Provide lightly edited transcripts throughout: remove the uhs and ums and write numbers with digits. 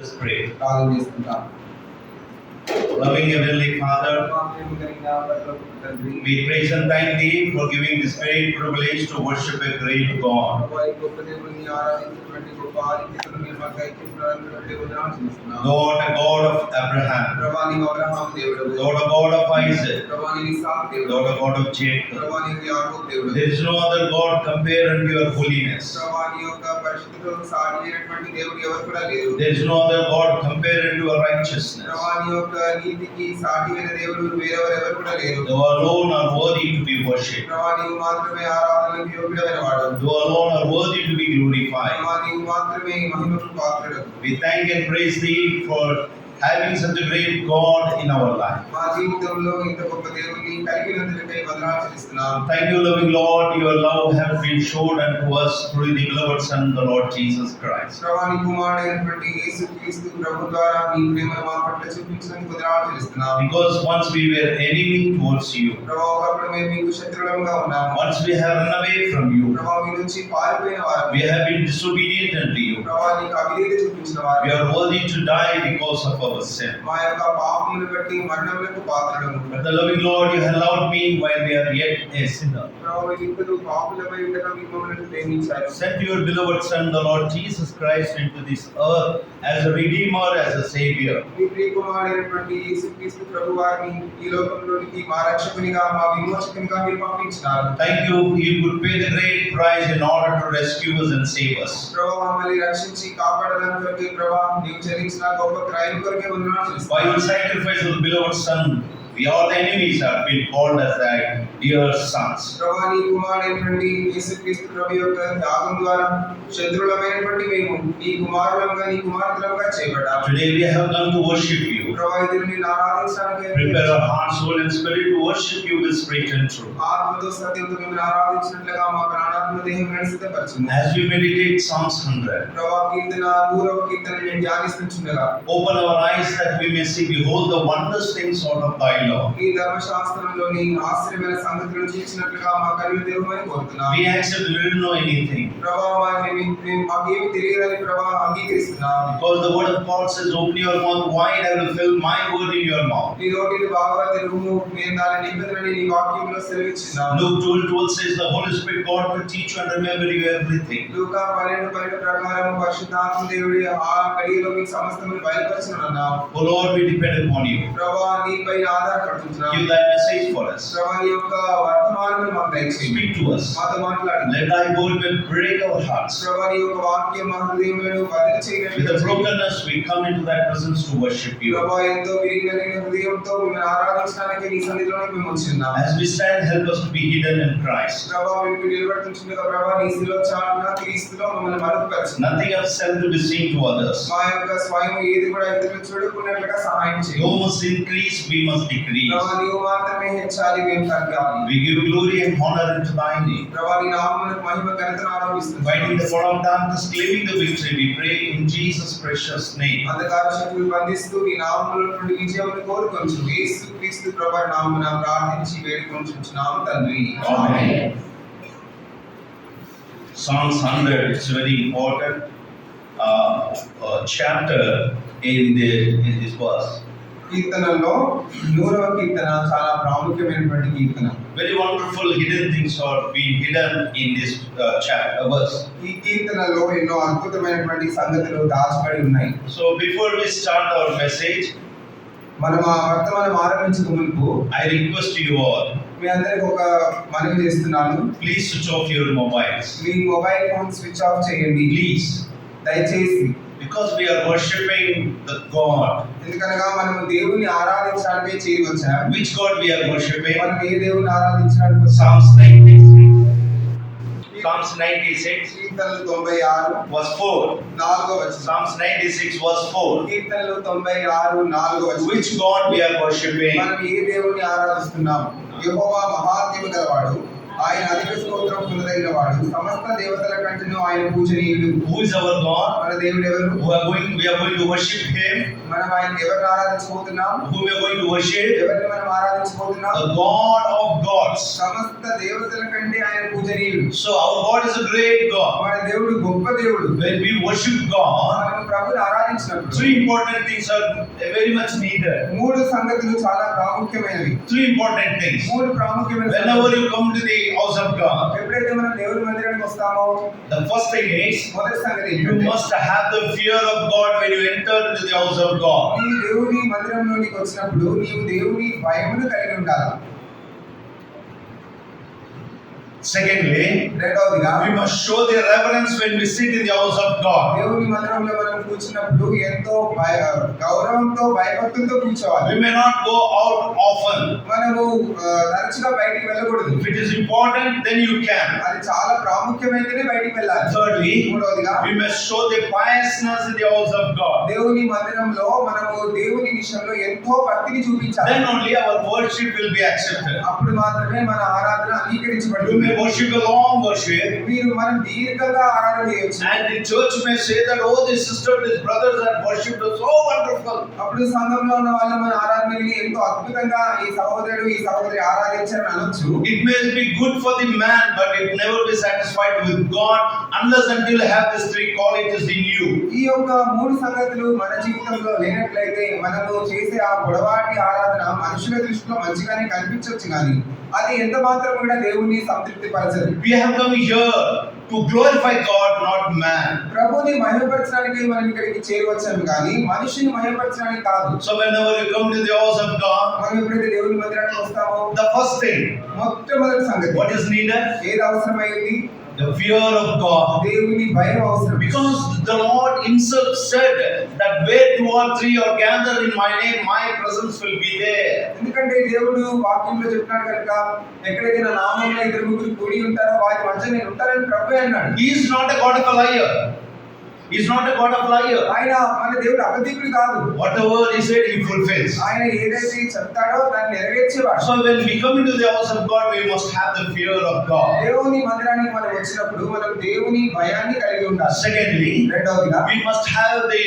Let's pray. Loving Heavenly Father, we praise and thank Thee for giving this great privilege to worship a great God. God, a God of Abraham, God, a God of Isaac, God, a God of Jacob. There is no other God compared unto your holiness. There is no other God compared unto your righteousness. Thou alone are worthy to be worshipped. Thou alone are worthy to be glorified. We thank and praise Thee for having such a great God in our life. Thank you, loving Lord, your love has been shown unto us through the beloved Son, the Lord Jesus Christ. Because once we were enemy towards you, once we have run away from you, we have been disobedient unto you, we are worthy to die because of our sin. But the loving Lord, you have allowed me while we are yet a sinner. Sent your beloved Son, the Lord Jesus Christ, into this earth as a Redeemer, as a Savior. Thank you, He could pay the great price in order to rescue us and save us. By your sacrifice of the beloved Son, we all the enemies have been called as thy dear sons. Today we have come to worship you. Prepare our heart, soul and spirit to worship you with spirit and truth. As we meditate Psalms 100, open our eyes that we may see, behold the wondrous things out of thy law. We accept we didn't know anything. Because the word of God says, open your mouth wide, I will fill my word in your mouth. Luke 12 says, the Holy Spirit God will teach you and remember you everything. Oh Lord, we depend upon you. Give thy message for us. Speak to us. Let thy word will break our hearts. With a brokenness, we come into thy presence to worship you. As we stand, help us to be hidden in Christ. Nothing of self to be seen to others. You must increase, we must decrease. We give glory and honor unto thy name. Fighting the power of darkness, claiming the victory, we pray in Jesus' precious name. Amen. Psalms 100 is very important chapter in this verse. Very wonderful hidden things are being hidden in this chapter verse. So before we start our message, I request you all, please switch off your mobiles. Please. Because we are worshipping the God. Which God we are worshipping? Psalms 96. Psalms 96 verse 4. Psalms 96 verse 4. Which God we are worshipping? ఆయన అధిక స్తోత్రం పొందదగిన వాడు, సమస్త దేవతల కంటేను ఆయన పూజనీయుడు. Who is our God? మన దేవుడు ఎవరు? We are going to worship Him. మనం ఆయన ఎవరిని ఆరాధించబోతున్నాం? Who we are going to worship? ఎవరిని మనం ఆరాధించబోతున్నాం? The God of gods. సమస్త దేవతల కంటే ఆయన పూజనీయుడు. So our God is a great God. మన దేవుడు గొప్ప దేవుడు. When we worship God, మనం ప్రభువుని ఆరాధించినప్పుడు three important things are very much needed. మూడు సంగతులు చాలా ప్రాముఖ్యమైనవి. Three important things. మూడు ప్రాముఖ్యమైన Whenever you come to the house of God, ఎప్పుడైతే మనం దేవుని మందిరానికి వస్తామో the first thing is మొదటి సంగతి you ఏంటంటే must have the fear of God when you enter into the house of God. నీ దేవుని మందిరంలోనికి వచ్చినప్పుడు నీవు దేవుని భయమును కలిగి ఉండాలి. Secondly, రెండవదిగా we must show the reverence when we sit in the house of God. దేవుని మందిరంలో మనం కూర్చున్నప్పుడు ఎంతో గౌరవంతో భయభక్తులతో కూర్చోవాలి. We may not go out often. మనము తరచుగా బయటికి వెళ్ళకూడదు. If it is important, then you can. అది చాలా ప్రాముఖ్యమైనదే బయటికి వెళ్ళాలి. Thirdly, మూడవదిగా we must show the piousness in the house of God. దేవుని మందిరంలో మనము దేవుని విషయంలో ఎంతో భక్తిని చూపించాలి. Then only our worship will be accepted. అప్పుడు మాత్రమే మన ఆరాధన You అంగీకరించబడుతుంది. may worship a long worship, మీరు మనం దీర్ఘంగా ఆరాధన చేయొచ్చు. and the church may say that, oh, this sister, these brothers that worshipped are so wonderful. అప్పుడు సంఘంలో ఉన్న వాళ్ళు మన ఆరాధనని ఎంతో అద్భుతంగా ఈ సహోదరుడు ఈ సహోదరి ఆరాధించారని అనొచ్చు. It may be good for the man, but it never be satisfied with God unless until you have these three qualities in you. ఈ యొక్క మూడు సంగతులు మన జీవితంలో లేనట్లయితే మనము చేసే ఆ పొడవాటి ఆరాధన మనుషుల దృష్టిలో మంచిగానే కనిపించవచ్చు కానీ అది ఎంత మాత్రం కూడా దేవుని సంతృప్తి పరచదు. We have come here to glorify God, not man. ప్రభుని మహిమపరచడానికి మనం ఇక్కడికి చేరవచ్చాము కానీ మనిషిని మహిమపరచడానికి కాదు. So whenever you come to the house of God, మనం ఎప్పుడైతే దేవుని మందిరానికి వస్తామో the first thing, మొట్టమొదటి సంగతి what is needed? ఏది అవసరమైంది? The fear of God. దేవుని భయం అవసరం. Because the Lord Himself said that where two or three are gathered in my name, my presence will be there. ఎందుకంటే దేవుడు వాక్యంలో చెప్పినాడు కనుక ఎక్కడైతే నా నామంలో ఇద్దరు ముగ్గురు కూడి ఉంటారో వారి మధ్య నేను ఉంటానని ప్రభువే అన్నాడు. He is not a God of a liar. He is not a God of liar. ఆయన మన దేవుడు అబద్ధికుడు కాదు. Whatever He said, He fulfills. ఆయన ఏదైతే చెప్తాడో దాన్ని నెరవేర్చేవాడు. So when we come into the house of God, we must have the fear of God. దేవుని మందిరానికి మనం వచ్చినప్పుడు మనం దేవుని భయాన్ని కలిగి ఉండాలి. Secondly, రెండవదిగా we must have the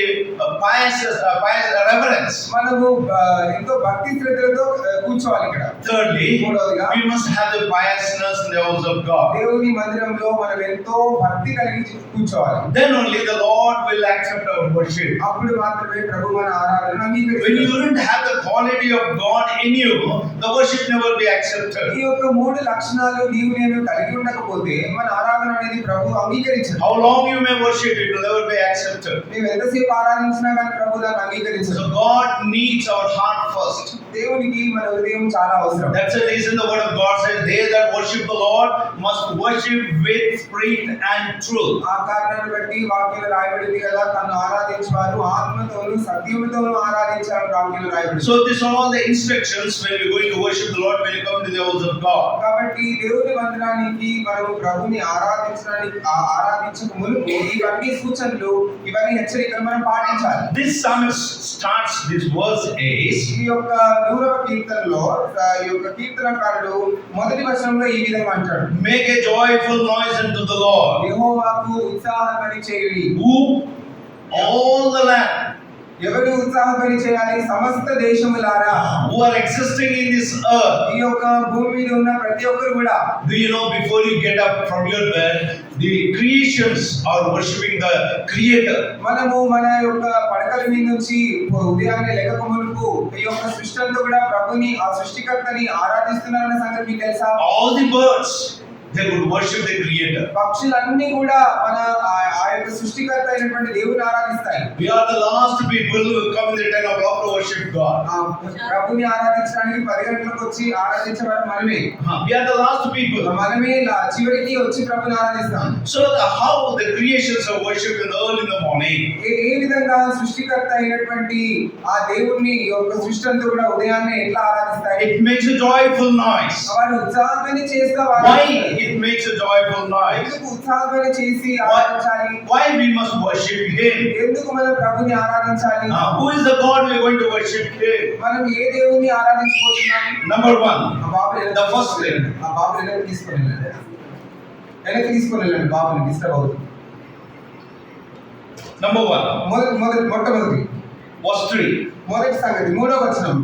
pious reverence. మనము ఎంతో భక్తి శ్రద్ధలతో కూర్చోవాలి ఇక్కడ. Thirdly, మూడవదిగా we must have the piousness in the house of God. దేవుని మందిరంలో మనం ఎంతో భక్తి కలిగి కూర్చోవాలి. Then only the Lord will accept our worship. అప్పుడు మాత్రమే ప్రభు మన ఆరాధన When అంగీకరిస్తాడు. you don't have the quality of God in you, the worship never be accepted. ఈ యొక్క మూడు లక్షణాలు నీవు నేను కలిగి ఉండకపోతే మన ఆరాధన అనేది ప్రభు అంగీకరించడు. How long you may worship, it will never be accepted. నీవు ఎంతసేపు ఆరాధించినా కానీ ప్రభు దాన్ని అంగీకరించడు. So God needs our heart first. దేవునికి మన హృదయం చాలా అవసరం. That's the reason the word of God says, they that worship the Lord must worship with spirit and truth. ఆ కారణాన్ని బట్టి వాక్యంలో రాయబడింది కదా, తను ఆరాధించేవారు ఆత్మతోను సత్యముతోను ఆరాధించాలని వాక్యంలో రాయబడింది. So these are all the instructions when we're going to worship the Lord when you come to the house of God. కాబట్టి దేవుని మందిరానికి మనము ప్రభుని ఆరాధించక మునుపు ఇవన్నీ సూచనలు ఇవన్నీ హెచ్చరికలు మనం పాటించాలి. This psalmist starts this verse is, ఈ యొక్క 100వ కీర్తనలో ఈ యొక్క కీర్తనకారుడు మొదటి వచనంలో ఈ విధంగా అంటాడు, make a joyful noise unto the Lord. యెహోవాకు ఉత్సాహధ్వని చేయుడి. Who? All the land. ఎవరు ఉత్సాహధ్వని చేయాలి? సమస్త దేశములారా, Who are existing in this earth. ఈ యొక్క భూమి మీద ఉన్న ప్రతి ఒక్కరు కూడా. Do you know, before you get up from your bed, the creations are worshiping the Creator. మనము మన యొక్క పడకల మీద నుంచి ఉదయాన్నే లెగక మునుపు ఈ యొక్క సృష్టి అంతా కూడా ప్రభుని ఆ సృష్టికర్తని ఆరాధిస్తున్నారన్న సంగతి మీకు తెలుసా? All the birds, they would worship the Creator. పక్షులన్నీ కూడా మన ఆ యొక్క సృష్టికర్త అయినటువంటి దేవుని ఆరాధిస్తాయి. We are the last people who come in the 10 o'clock to worship God. ప్రభుని ఆరాధించడానికి 10 గంటలకు వచ్చి ఆరాధించేవారు మనమే. We are the last people. మనమే చివరికి వచ్చి ప్రభుని ఆరాధిస్తాం. So how the creations are worshipped early in the morning. ఏ విధంగా సృష్టికర్త అయినటువంటి ఆ దేవుణ్ణి ఈ యొక్క సృష్టి అంతా కూడా ఉదయాన్నే ఎట్లా ఆరాధిస్తాయి? It makes a joyful noise. వారు ఉత్సాహంగానే చేస్తారు. Why it makes a joyful noise? ఎందుకు ఉత్సాహంగానే చేసి ఆరాధించాలి? Why we must worship Him? ఎందుకు మనం ప్రభుని ఆరాధించాలి? Who is the God we are going to worship? worship Him? మనం ఏ దేవుని ఆరాధించబోతున్నాం? Number one, ఆ బాబుని the first thing. ఆ బాబుని వెనక్కి తీసుకొని వెళ్ళండి. బాబుని డిస్టర్బ్ అవుతుంది. Number one, మొట్టమొదటి verse 3. మొదటి సంగతి 3వ వచనం.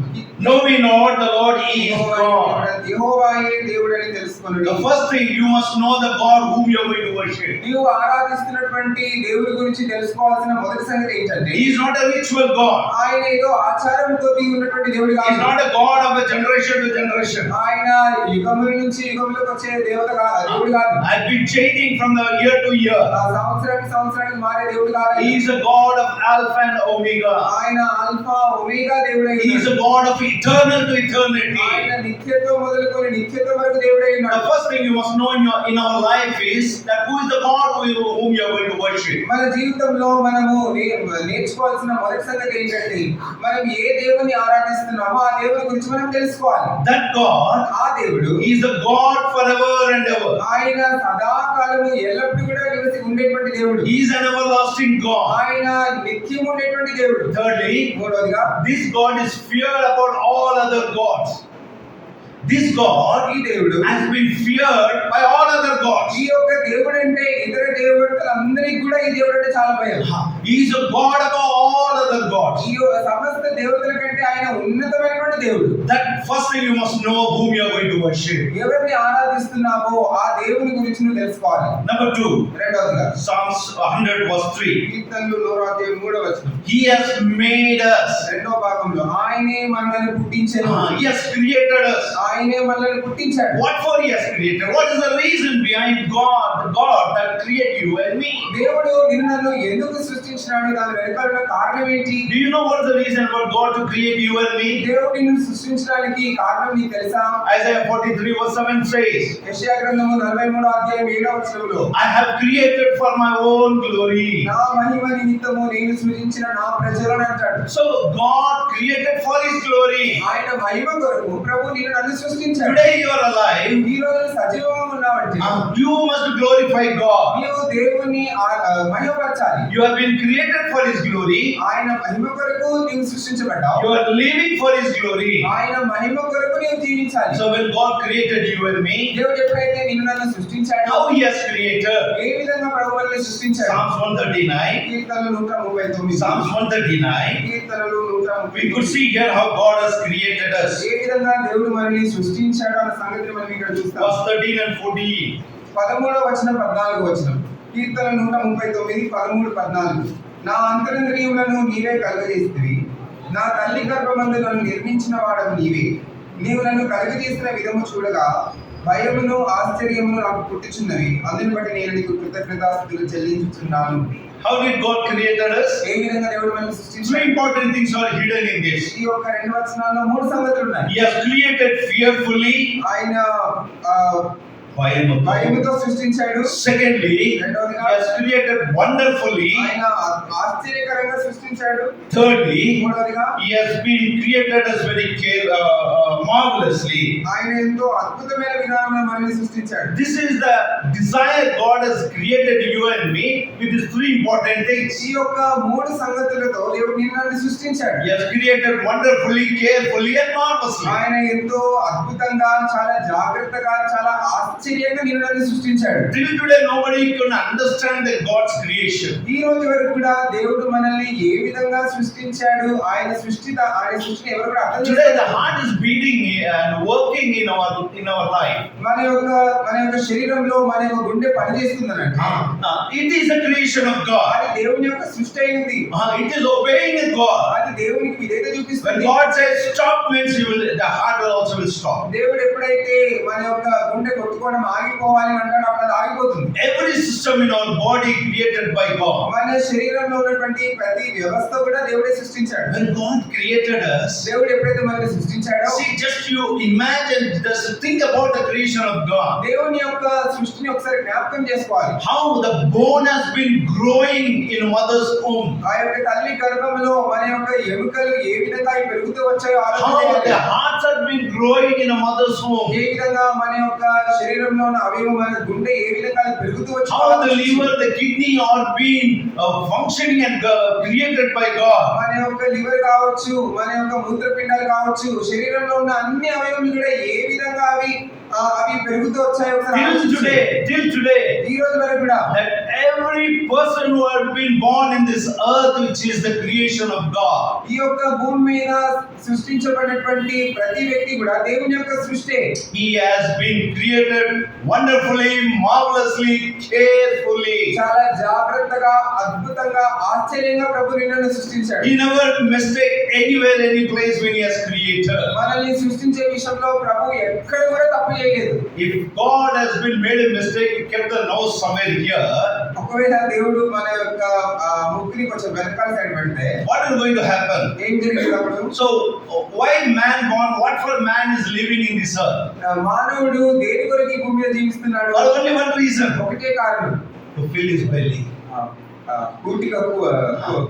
Know we not the Lord is God. యెహోవాయే దేవుడని తెలుసుకొనుడి. The first thing, you must know the God whom you are going to worship. నీవు ఆరాధిస్తున్నటువంటి దేవుడి గురించి తెలుసుకోవాల్సిన మొదటి సంగతి ఏంటంటే, He is not a ritual God. ఆయన ఏదో ఆచారంతో ఉన్నటువంటి దేవుడు He is కాదు. not a God of a generation to generation. ఆయన యుగముల నుంచి యుగములకు వచ్చే దేవుడు దేవుడు కాదు. I've been changing from the year to year. ఆ సంవత్సరానికి మారే దేవుడు కాదు. He is a God of Alpha and Omega. ఆయన ఆల్ఫా ఒమేగా దేవుడై He is a God of eternal to eternity. ఆయన నిత్యత్వం మొదలుకొని నిత్యత్వం వరకు దేవుడై The ఉన్నాడు. first thing you must know in our life is that who is the God whom you are going to worship. మన జీవితంలో మనము నేర్చుకోవాల్సిన మొదటి సంగతి ఏంటంటే, మనం ఏ దేవుని ఆరాధిస్తున్నామో ఆ దేవుని గురించి మనం తెలుసుకోవాలి. That God, ఆ దేవుడు He is the God forever and ever. ఆయన సదాకాలము ఎల్లప్పుడూ కూడా నిలిచి ఉండేటువంటి దేవుడు. He is an everlasting God. ఆయన నిత్యం ఉండేటువంటి దేవుడు. Thirdly, మూడవదిగా, this God is feared above all other gods. This God ఈ దేవుడు has been feared by all other gods. ఈ యొక్క దేవుడు అంటే ఇతర దేవుళ్ళందరికీ కూడా ఈ దేవుడు అంటే చాలా భయం. He is a God above all other gods. ఈ సమస్త దేవతల కంటే ఆయన ఉన్నతమైనటువంటి దేవుడు. That first thing you must know whom you are going to worship. ఎవరిని ఆరాధిస్తున్నావో ఆ దేవుని గురించి నువ్వు తెలుసుకోవాలి. Number 2, రెండవదిగా, Psalms 100 verse 3. కీర్తనలు 103వ వచనం. He has made us. రెండవ భాగంలో, ఆయనే మనల్ని పుట్టించెను. He has created us. ఆయనే మనల్ని పుట్టించాడు. What for He has created? What is the reason behind God that created you and me? దేవుడు నిన్ను ఎందుకు సృష్టించినాడు? దాని వెనుక ఉన్న కారణం ఏంటి? Do you know what is the reason for God to create you and me? దేవుడు నిన్ను సృష్టించడానికి కారణం నీకు తెలుసా? Isaiah 43 verse 7 says, యెషయా గ్రంథము 43వ అధ్యాయం 7వ వచనంలో, I have created for my own glory. నా మహిమ నిమిత్తము నేను సృజించిన నా ప్రజలను అంటాడు. So God created for His glory. ఆయన మహిమ కొరకు ప్రభు నన్ను సృష్టించాడు. Today you are alive. ఈ రోజు సజీవంగా ఉన్నావంటే You must glorify God. నీవు దేవుని మహిమపరచాలి. You have been created for His glory. ఆయన మహిమ కొరకు నీవు సృష్టించబడ్డావు. You are living for His glory. ఆయన మహిమ కొరకు నీవు జీవించాలి. So when God created you and me, దేవుడు ఎప్పుడైతే నన్ను సృష్టించాడో, how He has created. ఏ విధంగా ప్రభు మనల్ని సృష్టించాడు? Psalms 139. కీర్తనలు 139. Psalms 139. కీర్తనలు We could 139. see here how God has created us. ఏ విధంగా దేవుడు మనల్ని సృష్టించాడో అన్న సంగతిని మనం ఇక్కడ చూస్తాం. Verse 13 and 14. 13వ వచనం 14వ వచనం. కీర్తన 139 13 14. నా అంతరింద్రియములను నీవే కలుగజేసితివి, నా తల్లి గర్భమందు నన్ను నిర్మించిన వాడవు నీవే. నీవు నన్ను కలుగజేసిన విధము చూడగా భయమును ఆశ్చర్యమును నాకు పుట్టుచున్నవి. అందుని బట్టి నేను నీకు కృతజ్ఞతాస్తుతులు చెల్లించుచున్నాను. How did God create us? ఏ విధంగా దేవుడు మనల్ని Three సృష్టించాడు? important things are hidden in this. ఈ యొక్క 2 వచనాల్లో 3 సంగతులు ఉన్నాయి. He has created fearfully. ఆయన భయముతో. భయముతో సృష్టించాడు. Secondly, He రెండవదిగా has created wonderfully. ఆయన ఆశ్చర్యకరంగా సృష్టించాడు. Thirdly, మూడవదిగా He has been created us very marvelously. ఆయన ఎంతో అద్భుతమైన విధానంలో మనల్ని సృష్టించాడు. This is the desire God has created you and me with these three important things. ఈ యొక్క 3 సంగతులతో దేవుడు నిన్ను సృష్టించాడు. He has created wonderfully, carefully and marvelously. ఆయన ఎంతో అద్భుతంగా, చాలా జాగ్రత్తగా, చాలా ఆశ్చర్యంగా నిన్ను సృష్టించాడు. Till today nobody can understand the God's creation. ఈ రోజు వరకు కూడా దేవుడు మనల్ని ఏ విధంగా సృష్టించాడు, ఆయన సృష్టిని ఎవరు కూడా అర్థం Today the చేసుకోలేరు. heart is beating and working in our life. మన యొక్క శరీరంలో మన యొక్క గుండె పనిచేస్తుందనండి. It is a creation of God. అది దేవుని యొక్క సృష్టి అయింది. It is obeying God. అది దేవునికి విధేయత When చూపిస్తుంది. God says stop means the heart will also will stop. దేవుడు ఎప్పుడైతే మన యొక్క గుండె కొట్టుకోవడం ఆగిపోవాలి అంటాడో అప్పుడు అది ఆగిపోతుంది. Every system in our body created by God. మన శరీరంలో ఉన్నటువంటి ప్రతి వ్యవస్థ కూడా దేవుడే సృష్టించాడు. When God created us, దేవుడు ఎప్పుడైతే మనల్ని సృష్టించాడో, see, just you imagine, just think about the creation of God. దేవుని యొక్క సృష్టిని ఒకసారి జ్ఞాపకం చేసుకోవాలి. How the bone has been growing in mother's womb. ఆ యొక్క తల్లి గర్భంలో మన యొక్క ఎముకలు ఏ విధంగా అవి పెరుగుతూ వచ్చాయో ఆలోచన How చేయాలి. the hearts have been growing in a mother's womb. ఏ విధంగా మన యొక్క శరీరంలో ఉన్న అవయవం మన గుండె ఏ విధంగా అది పెరుగుతూ వచ్చి How the liver, the kidney are being functioning and created by God. మన యొక్క లివర్ కావచ్చు, మన యొక్క మూత్రపిండాలు కావచ్చు, శరీరంలో ఉన్న అన్ని అవయవాలు కూడా ఏ విధంగా అవి పెరుగుతూ వచ్చాయో ఒకసారి ఆలోచించండి. Till today, ఈ రోజు వరకు కూడా that every person who has been born in this earth, which is the creation of God, ఈ యొక్క భూమి మీద సృష్టించబడినటువంటి ప్రతి వ్యక్తి కూడా దేవుని యొక్క సృష్టి. he has been created wonderfully, marvelously, carefully. చాలా జాగ్రత్తగా, అద్భుతంగా, ఆశ్చర్యంగా ప్రభు నిన్ను సృష్టించాడు. He never mistake anywhere, any place when he has created. మనల్ని సృష్టించే విషయంలో ప్రభు ఎక్కడ కూడా తప్పు చేయలేదు. If God has been made a mistake, he kept the nose somewhere here. ఒకవేళ దేవుడు మన యొక్క ముక్కుని కొంచెం వెనకాల సైడ్ పెడితే What is going to happen? ఏం జరిగింది అప్పుడు? So, why man born? What for man is living in this earth? మానవుడు దేని కొరకు ఈ భూమి మీద జీవిస్తున్నాడు? For only one reason: ఒకటే కారణం, to fill his belly. పూర్తిగా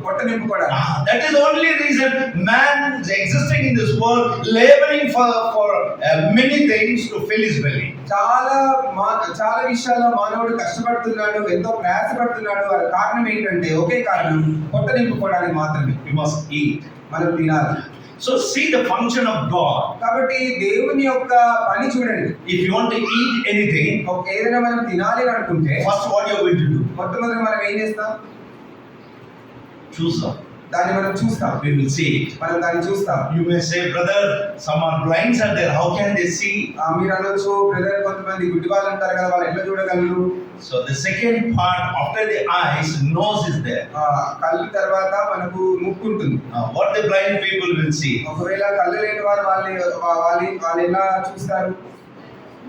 పొట్ట నింపుకోవడానికి. That is the only reason man is existing in this world, laboring for many things to fill his belly. చాలా విషయాల్లో మానవుడు కష్టపడుతున్నాడు, ఎంతో ప్రయాసపడుతున్నాడు. అది కారణం ఏంటంటే ఒకే కారణం, పొట్ట నింపుకోవడానికి మాత్రమే. We must eat. మనం తినాలి. So see the function of God. కాబట్టి దేవుని యొక్క పని చూడండి. If you want to eat anything, ఏదైనా మనం తినాలి అని అనుకుంటే first what you are going to do? మొట్టమొదటి మనం ఏం చేస్తాం? Choose some. దాన్ని మనం చూస్తాం. We will see it. మనం దాన్ని చూస్తాం. You may say, brother, some are blinds are there. How can they see? మీరు అనొచ్చు, బ్రదర్ కొంతమంది గుడ్డి వాళ్ళు అంటారు కదా, వాళ్ళు ఎట్లా చూడగలరు? So the second part after the eyes, nose is there. కళ్ళు తర్వాత మనకు ముక్కు ఉంటుంది. What the blind people will see? ఒకవేళ కళ్ళు లేని వారు వాళ్ళు ఎలా చూస్తారు?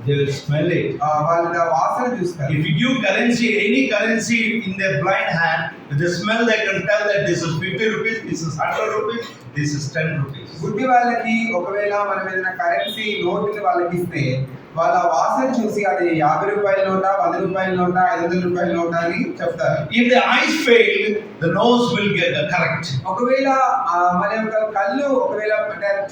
They will smell it. వాళ్ళు వాసన చూస్తారు. If you give currency, any currency in their blind hand, with the smell they can tell that this is 50 rupees, this is 100 rupees, this is 10 rupees. గుడ్డి వాళ్ళకి ఒకవేళ మనం ఏదైనా కరెన్సీ నోటుని వాళ్ళకి ఇస్తే వాళ్ళ వాసన చూసి అది 50 రూపాయల నోటా, 100 రూపాయల నోటా, 500 రూపాయల నోటా అని చెప్తారు. If the eyes fail, the nose will get correct. ఒకవేళ మన యొక్క కళ్ళు ఒకవేళ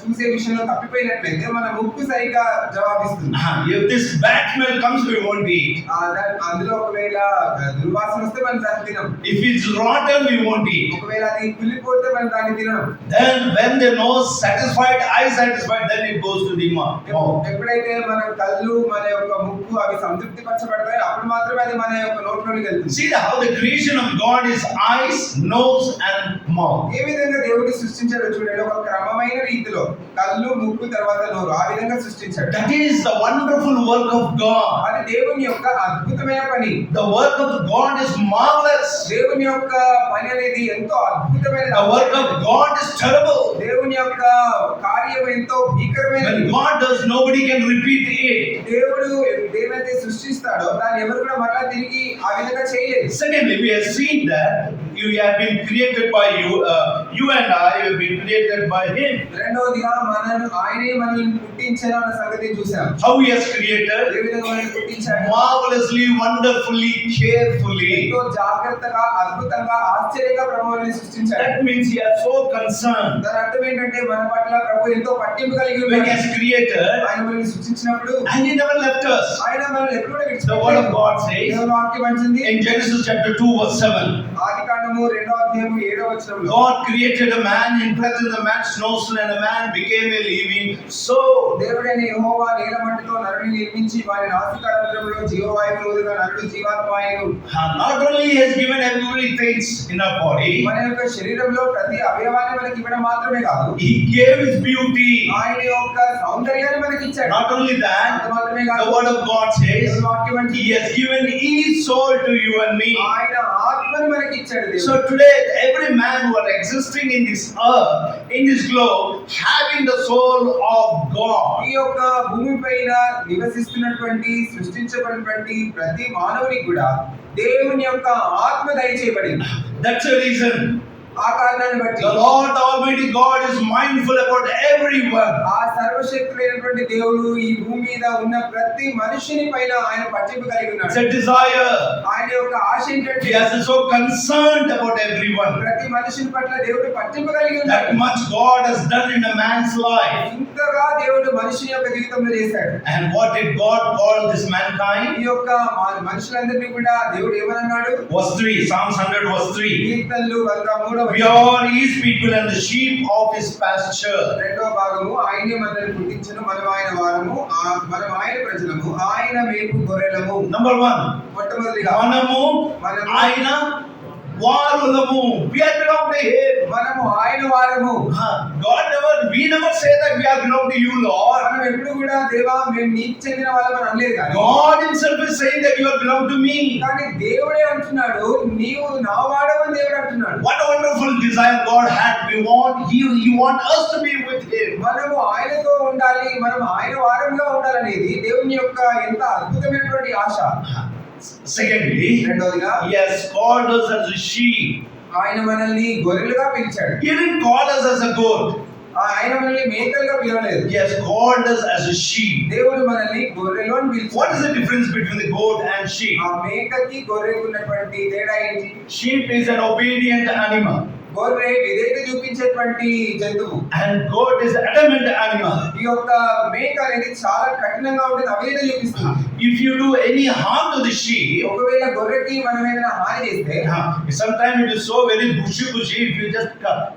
చూసే విషయంలో తప్పిపోయినట్లయితే మన ముక్కు సరిగా జవాబిస్తుంది. If this bad smell comes, we won't eat. అందులో ఒకవేళ దుర్వాసన వస్తే మనం దాన్ని తినం. If it's rotten, we won't eat. ఒకవేళ అది కుళ్ళిపోతే మనం దాన్ని తినం. Then when the nose satisfied, eye satisfied, then it goes to the mouth. ఎప్పుడైతే మన కళ్ళు, మన యొక్క ముక్కు అవి సంతృప్తి పరచబడతాయి, అప్పుడు మాత్రమే అది మన యొక్క నోట్లోకి వెళ్తుంది. See how the creation of God is eyes, nose and mouth. ఏ విధంగా దేవుడు సృష్టించాడో చూడండి. ఒక క్రమమైన రీతిలో కళ్ళు, ముక్కు తర్వాత నోరు, ఆ విధంగా సృష్టించాడు. That is the wonderful work of God. అది దేవుని యొక్క అద్భుతమైన పని. The work of God is marvelous. దేవుని యొక్క పని అనేది ఎంతో అద్భుతమైనది. The work of God is terrible. దేవుని యొక్క కార్యం ఎంతో భీకరమైనది. When God does, nobody can repeat it. దేవుడు ఏదైతే సృష్టిస్తాడో దాన్ని ఎవరు కూడా మరలా తిరిగి ఆ విధంగా చేయలేదు. Secondly, we have seen that you have been created by you. You and I have been created by Him. రెండవదిగా ఆయనే మనల్ని పుట్టించారు అన్న సంగతి చూసాం. How He has created? ఏ విధంగా మనల్ని పుట్టించాడు? Marvelously, wonderfully, carefully. ఎంతో జాగ్రత్తగా, అద్భుతంగా, ఆశ్చర్యంగా ప్రభువుని సృష్టించాడు. That means He is so concerned. దాని అర్థం ఏంటంటే మన పట్ల ప్రభు ఎంతో పట్టింపు కలిగి When He ఉన్నాడు. has created, ఆయన మనల్ని సృష్టించినప్పుడు and He never left us. ఆయన మనల్ని ఎప్పుడు కూడా The Word of God says దేవుని వాక్యం అంటుంది in Genesis chapter 2 verse 7. ఆదికాండము 2వ అధ్యాయము 7వ వచనంలో God created a man in breath in the man's nostril, and a man became a living soul. దేవుడైన యెహోవా నీలమట్టితో నరుని నిర్మించి వారి నాసికారంధ్రములో జీవవాయువును ఊదగా నరుడు జీవాత్మాయను. Not only He has given everything in our body, మన యొక్క శరీరంలో ప్రతి అవయవాన్ని మనకి ఇవ్వడం మాత్రమే కాదు, He gave His beauty. ఆయన యొక్క సౌందర్యాన్ని మనకి ఇచ్చాడు. Not only that, అంత మాత్రమే the కాదు, Word of God says దేవుని వాక్యం అంటే He has given His soul to you and me. ఆయన ఆత్మని మనకి ఇచ్చాడు దేవుడు. So today, every man who are existing in this earth, in this globe, having the soul of God. ఈ యొక్క భూమి పైన నివసిస్తున్నటువంటి సృష్టించబడినటువంటి ప్రతి మానవునికి కూడా దేవుని యొక్క ఆత్మ దయచేయబడింది. That's the reason ఆ కారణాన్ని బట్టి The Lord Almighty God is mindful about everyone. ఆ సర్వశక్తుడైనటువంటి దేవుడు ఈ భూమి మీద ఉన్న ప్రతి మనిషిని పైన ఆయన పట్టింపు కలిగి It's ఉన్నాడు. a desire. ఆయన యొక్క ఆశ ఏంటంటే He is so concerned about everyone. ప్రతి మనిషిని పట్ల దేవుడు పట్టింపు కలిగి That ఉన్నాడు. much God has done in a man's life. ఇంతగా దేవుడు మనిషి యొక్క జీవితంలో చేశాడు. And what did God call this mankind? ఈ యొక్క మనుషులందరినీ కూడా దేవుడు ఏమన్నాడు? Verse 3, Psalms 100 verse 3. కీర్తనలు 103వ We are his people and the sheep of his pasture. రెండవ భాగము, ఆయనే మనల్ని పుట్టించును, మనం ఆయన వారము, మనం ఆయన ప్రజలము, ఆయన మేపు గొర్రెలము. Number 1. మొట్టమొదటిగా మనము ఆయన వారులము. We are belong to him. మనము ఆయన వారము. We never say that we are belong to you, Lord. మనం ఎప్పుడు కూడా దేవా మేము నీకు చెందిన వాళ్ళమని అనలేదు కానీ God himself is saying that you are belong to me. కానీ దేవుడే అంటున్నాడు నీవు నా వాడవని దేవుడు అంటున్నాడు. What a wonderful desire God had. He want us to be with him. మనము ఆయనతో ఉండాలి, మనం ఆయన వారంగా ఉండాలనేది దేవుని యొక్క ఎంత అద్భుతమైనటువంటి ఆశ. Secondly, రెండోదిగా he has called us as a sheep. ఆయన మనల్ని గొర్రెలుగా పిలిచాడు. He didn't call us as a goat. ఆయన మనల్ని మేకలుగా పిలవలేదు. He has called us as a sheep. దేవుడు మనల్ని గొర్రెలు అని పిలిచాడు. What is the difference between the goat and sheep? ఆ మేకకి గొర్రెకు ఉన్నటువంటి తేడా ఏంటి? Sheep is an obedient animal. గొర్రె విధేయత చూపించేటువంటి జంతువు. And goat is adamant animal. ఈ యొక్క మేక అనేది చాలా కఠినంగా ఉంటుంది, అవిధేయత చూపిస్తుంది. If you do any harm to the sheep, ఒకవేళ గొర్రెకి మనం ఏదైనా హాని చేస్తే sometimes it is so very bushy. If you just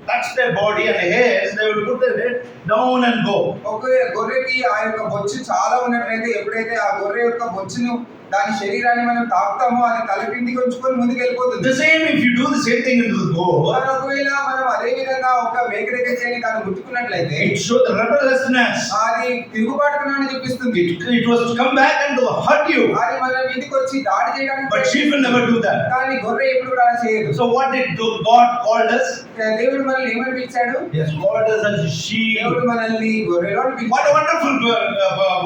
touch their body and hairs, they will put their head down and go. ఒకవేళ గొర్రెకి ఆ యొక్క బొచ్చు చాలా ఉన్నట్లయితే ఎప్పుడైతే ఆ గొర్రె యొక్క బొచ్చును దాని శరీరాన్ని మనం తాకుతామో అది తల కిందికి ఉంచుకొని ముందుకు వెళ్ళిపోతుంది. The same if you do the same thing into the goat, ఒకవేళ మనం అదే విధంగా ఒక మేక దగ్గర చేయని దాన్ని ముట్టుకున్నట్లయితే it shows the rebelliousness. అది తిరుగుబాటుతనాన్ని చూపిస్తుంది. It was to come back and to hurt you. అది మన మీదకి వచ్చి దాడి చేయడానికి But sheep will never do that. కానీ గొర్రె ఎప్పుడు కూడా అలా చేయదు. So what did God called us? దేవుడు మనల్ని ఏమని పిలిచాడు? Yes, called us as a sheep. దేవుడు మనల్ని గొర్రెలు అని పిలిచాడు. What a wonderful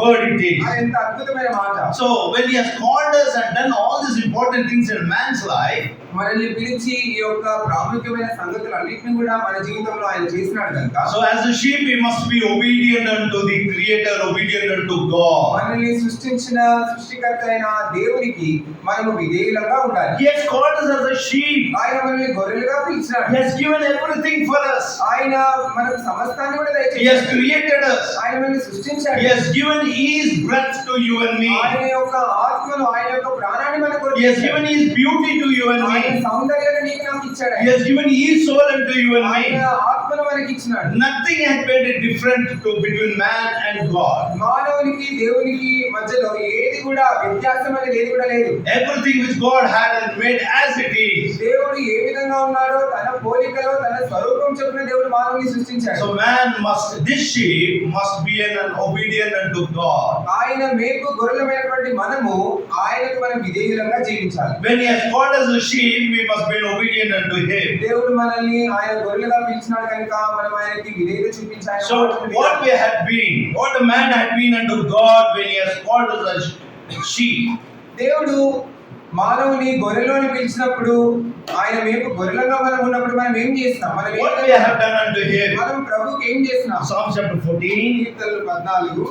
word it is. అది ఎంత అద్భుతమైన మాట. So when he has called us and done all these important things in man's life, మనల్ని పిలిచి ఈ యొక్క ప్రాముఖ్యమైన సంగతులు అన్నిటిని కూడా మన జీవితంలో ఆయన చేసినాడు కనుక so as a sheep we must be obedient unto the creator, obedient unto God. మనల్ని సృష్టించిన సృష్టికర్త అయిన దేవునికి మనము విధేయులంగా ఉండాలి. He has called us as a sheep. ఆయన మనల్ని గొర్రెలుగా పిలిచినాడు. He has given everything for us. ఆయన మనకు సమస్తాన్ని కూడా He has దయచేశాడు. created us. ఆయన మనల్ని సృష్టించాడు. He has given his breath to you and me. ఆయన యొక్క ఆత్మను, ఆయన యొక్క ప్రాణాన్ని మనకు He has given his beauty to you and ఆయన me. సౌందర్యాన్ని నీకు నాకు ఇచ్చాడు. He has given his soul unto you and ఆయన me. ఆత్మను మనకి ఇచ్చినాడు. Nothing had made it different between man and God. మానవునికి దేవునికి మధ్యలో ఏది కూడా వ్యత్యాసం అనేది ఏది కూడా లేదు. Everything which God had and made as it is. దేవుడు ఏ విధంగా ఉన్నాడో తన పోలికలో తన స్వరూపం చొప్పున దేవుడు మానవుని సృష్టించాడు. So this sheep must be an obedient unto God. ఆయన మేపు గొర్రెలమైనటువంటి మనము ఆయనకు మనం విధేయులంగా జీవించాలి. When he has called us a sheep, we must be obedient unto him. దేవుడు మనల్ని ఆయన గొర్రెలుగా పిలిచినాడు కనుక మనం ఆయనకి విధేయత చూపించాలి. So what a man had been unto God when he has called us a sheep. దేవుడు మానవుని గొర్రెలోని పిలిచినప్పుడు ఆయన మేపు గొర్రెలుగా మనం ఉన్నప్పుడు మనం ఏం చేస్తాం? మనం What we have done unto him. మనం ప్రభువుకి ఏం చేస్తున్నాం? Psalm chapter 14 కీర్తనలు 14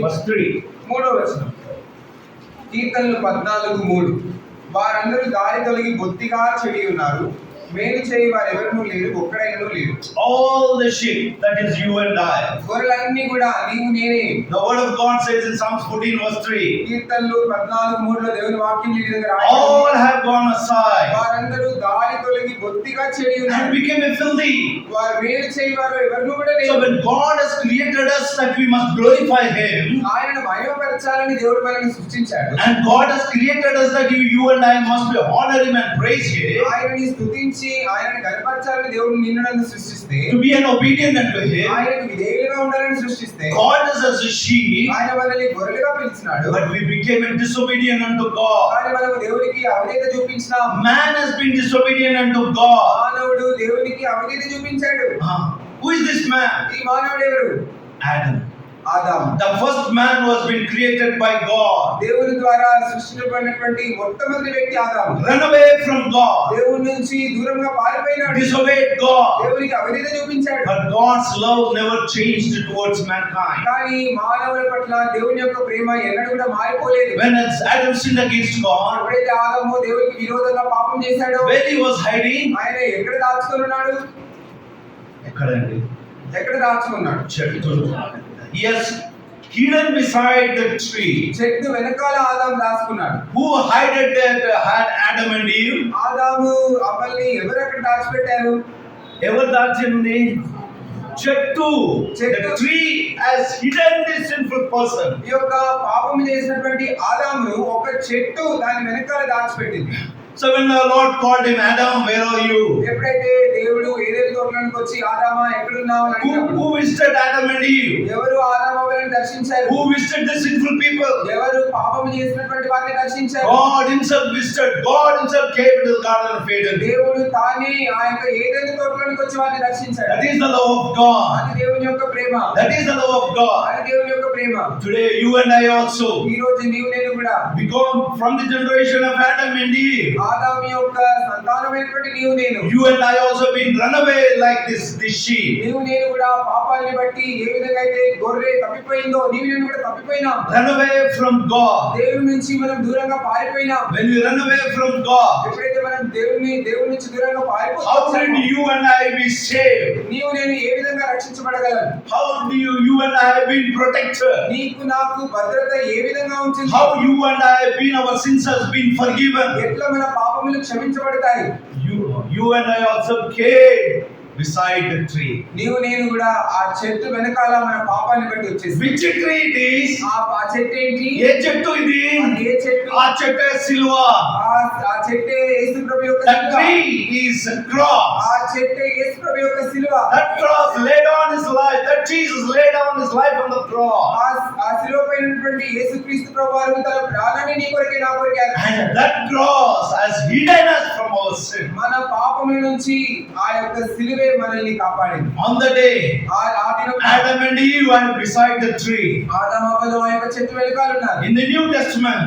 verse 3. 3వ వచనం. కీర్తనలు 14:3. వారందరూ దారి తొలగి బొత్తిగా చెడి ఉన్నారు, మేలు చేయి వారు ఎవరునూ లేరు, ఒక్కడైనను లేరు. All the sheep, that is you and I. గొర్రెలన్నీ కూడా నీవు నేనే. The word of God says in Psalms 14 verse 3. కీర్తనలు 14:3 దేవుని వాక్యం ఈ విధంగా All రాయబడింది. have gone aside వారందరూ దారి తొలగి బొత్తిగా చెడి and ఉన్నారు, became a filthy. వారు మేలు చేయి వారు ఎవరునూ కూడా So లేరు. when God has created us that we must glorify him, ఆయనను మహిమపరచాలని దేవుడు మనల్ని సృష్టించాడు. and God has created us that you and I must honor him and praise him, ఆయనని స్తుతించి ఆయనను గణపరచాలని దేవుడు నిన్ను నన్ను సృష్టిస్తే, to be an obedient unto him. ఆయనకు విధేయులుగా ఉండాలని సృష్టిస్తే, God is as a sheep, ఆయన మనల్ని గొర్రెలుగా పిలిచినాడు. but we became disobedient unto God. కానీ మనము దేవునికి అవిధేయత చూపించినాం. Man has been disobedient unto God. మానవుడు దేవునికి అవిధేయత చూపించాడు. Who is this man? ఈ మానవుడు ఎవరు? Adam. ఆదాము. The first man was been created by God. దేవుని ద్వారా సృష్టించబడినటువంటి మొట్టమొదటి వ్యక్తి ఆదాము. Run away from God. దేవుని నుంచి దూరంగా పారిపోయినాడు. Disobeyed God. దేవునికి అవిధేయత చూపించాడు. But God's love never changed towards mankind. కానీ మానవుల పట్ల దేవుని యొక్క ప్రేమ ఎన్నడూ కూడా మారిపోలేదు. When Adam sinned against God, ఎప్పుడైతే ఆదాము దేవునికి విరోధంగా పాపం చేశాడో, where he was hiding? ఆయన ఎక్కడ దాచుకొని ఉన్నాడు? ఎక్కడండి? ఎక్కడ దాచుకున్నాడు? చెట్టు. Yes, hidden beside the tree. చెట్టు వెనకాల ఆదాము దాచుకున్నాడు. Who hid that had Adam and Eve? ఆదాము అవ్వల్ని ఎవరు అక్కడ దాచిపెట్టారు? ఎవరు దాచింది? చెట్టు. చెట్టు. The tree has hidden this sinful person. ఈ యొక్క పాపం చేసినటువంటి ఆదాము ఒక చెట్టు దాని వెనకాల దాచిపెట్టింది. So when the Lord called him, Adam, where are you? ఎప్పుడైతే దేవుడు ఏదైనా తోటలోకి వచ్చి ఆదామా ఎక్కడున్నావు అని అడిగినప్పుడు, Who visited Adam and Eve? ఎవరు ఆదాములను దర్శించారు? Who visited the sinful people? ఎవరు పాపం చేసినటువంటి వారిని దర్శించారు? God himself visited. God himself came into the Garden of Eden. దేవుడు తానే ఆ యొక్క ఏదైనా తోటలోకి వచ్చి వారిని దర్శించాడు. That is the love of God. అది దేవుని యొక్క ప్రేమ. That is the love of God. అది దేవుని యొక్క ప్రేమ. Today you and I also ఈ రోజు నీవు నేను కూడా become from the generation of Adam and Eve. ఆదాము యొక్క సంతానమైనటువంటి నీవు నేను. You and I also been run away like this sheep. నీవు నేను కూడా పాపాలని బట్టి ఏ విధంగా అయితే గొర్రె తప్పిపోయిందో నీవు నేను కూడా తప్పిపోయినాం. Run away from God. దేవుని నుంచి మనం దూరంగా పారిపోయినాం. When we run away from God, ఎప్పుడైతే మనం దేవుని నుంచి దూరంగా how పారిపోతామో, did you and I be saved? నీవు నేను ఏ విధంగా రక్షించబడగలం? How do you and I have been protected? నీకు నాకు భద్రత ఏ విధంగా ఉంటుంది? How you and I have been, our sins has been forgiven. ఎట్లా మన పాపములు క్షమించబడతాయి? You and I also came beside the tree. నీవు నేను కూడా ఆ చెట్టు వెనకాల మన పాపాన్ని బట్టి వచ్చేసి. Which tree it is? ఆ చెట్టు ఏంటి? ఏ చెట్టు ఇది? అది ఏ చెట్టు? ఆ చెట్టే సిలువ. ఆ చెట్టే యేసు ప్రభు యొక్క That శిలువ. tree is a cross. ఆ చెట్టే యేసు ప్రభు యొక్క శిలువ. That cross laid on his life. That Jesus laid down his life on the cross. ఆ శిలువ పైన ఉన్నటువంటి యేసుక్రీస్తు ప్రభువారు తన ప్రాణాన్ని నీ కొరకే నా కొరకే అర్పించారు. And that cross has hidden us from our sin. మన పాపముల నుంచి ఆ యొక్క శిలువే మనల్ని కాపాడింది. On the day ఆ దినం Adam and Eve were beside the tree. ఆదాము అవ్వలు ఆ యొక్క చెట్టు వెనకాల ఉన్నారు. In the New Testament,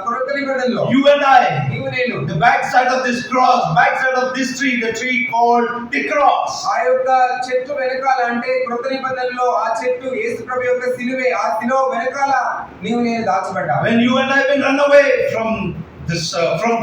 కొత్త నిబంధనలో you and I, నీవు నేను the backside of this cross, backside of this tree, the tree called the cross. ఆ యొక్క చెట్టు వెనకాల అంటే కొత్త నిబంధనలో ఆ చెట్టు యేసు ప్రభు యొక్క శిలువే. ఆ శిలువ వెనకాల నీవు నేను దాచబడ్డా. When you and I been run away from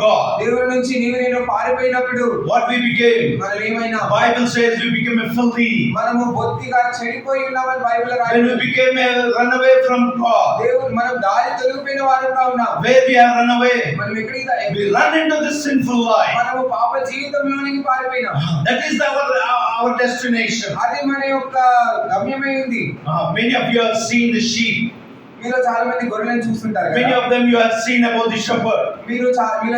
God, దేవుని నుంచి నీవు నేను పారిపోయినప్పుడు what we became? మనం ఏమైనా? Bible says we became a filthy. మనము బొత్తిగా చెడిపోయి ఉన్నామని బైబిల్ When we రాయబడింది. became a run away from God, దేవుడు మనం దారి తొలగిపోయిన వారుగా ఉన్నాం. where we are run away, మనం ఎక్కడికి we run into this sinful life. మనము పాప జీవితంలోనికి పారిపోయినాం. That is our destination. అది మన యొక్క గమ్యమై ఉంది. Many of you have seen the sheep. మీలో చాలా మంది గొర్రెలను చూస్తుంటారు Many కదా. of them you have seen about the shepherd. మీలో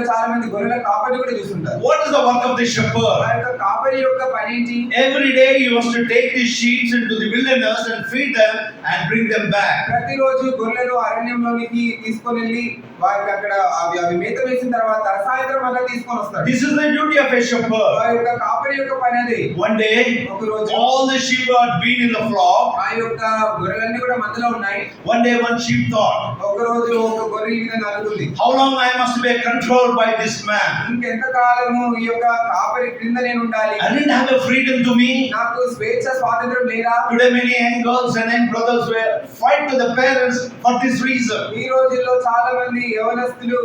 చాలా మంది గొర్రెల కాపరి కూడా చూస్తుంటారు. What is the work of the ఆ shepherd? యొక్క కాపరి యొక్క పని ఏంటి? Every day he wants to take these sheep into the wilderness and feed them and bring them back. ప్రతిరోజు గొర్రెలను అరణ్యంలోనికి తీసుకొని వెళ్ళి వారికి అక్కడ అవి మేత వేసిన తర్వాత సాయంత్రం మళ్ళీ తీసుకొని వస్తాడు. This is the duty of a shepherd. ఆ యొక్క కాపరి యొక్క పని అది. One day, ఒక రోజు all the sheep had been in the flock. ఆ యొక్క గొర్రెలన్నీ కూడా మధ్యలో ఉన్నాయి. One day, one sheep thought, ఒక రోజు ఒక గొర్రె ఈ విధంగా అనుకుంది, how long I must be controlled by this man? ఇంకెంత కాలము ఈ యొక్క కాపరి క్రింద నేను ఉండాలి? I didn't have a freedom to me. నాకు స్వేచ్ఛ స్వాతంత్రం లేదా? Today, many young girls and young brothers were fight to the parents for this reason. ఈ రోజుల్లో చాలా మంది యవనస్తులు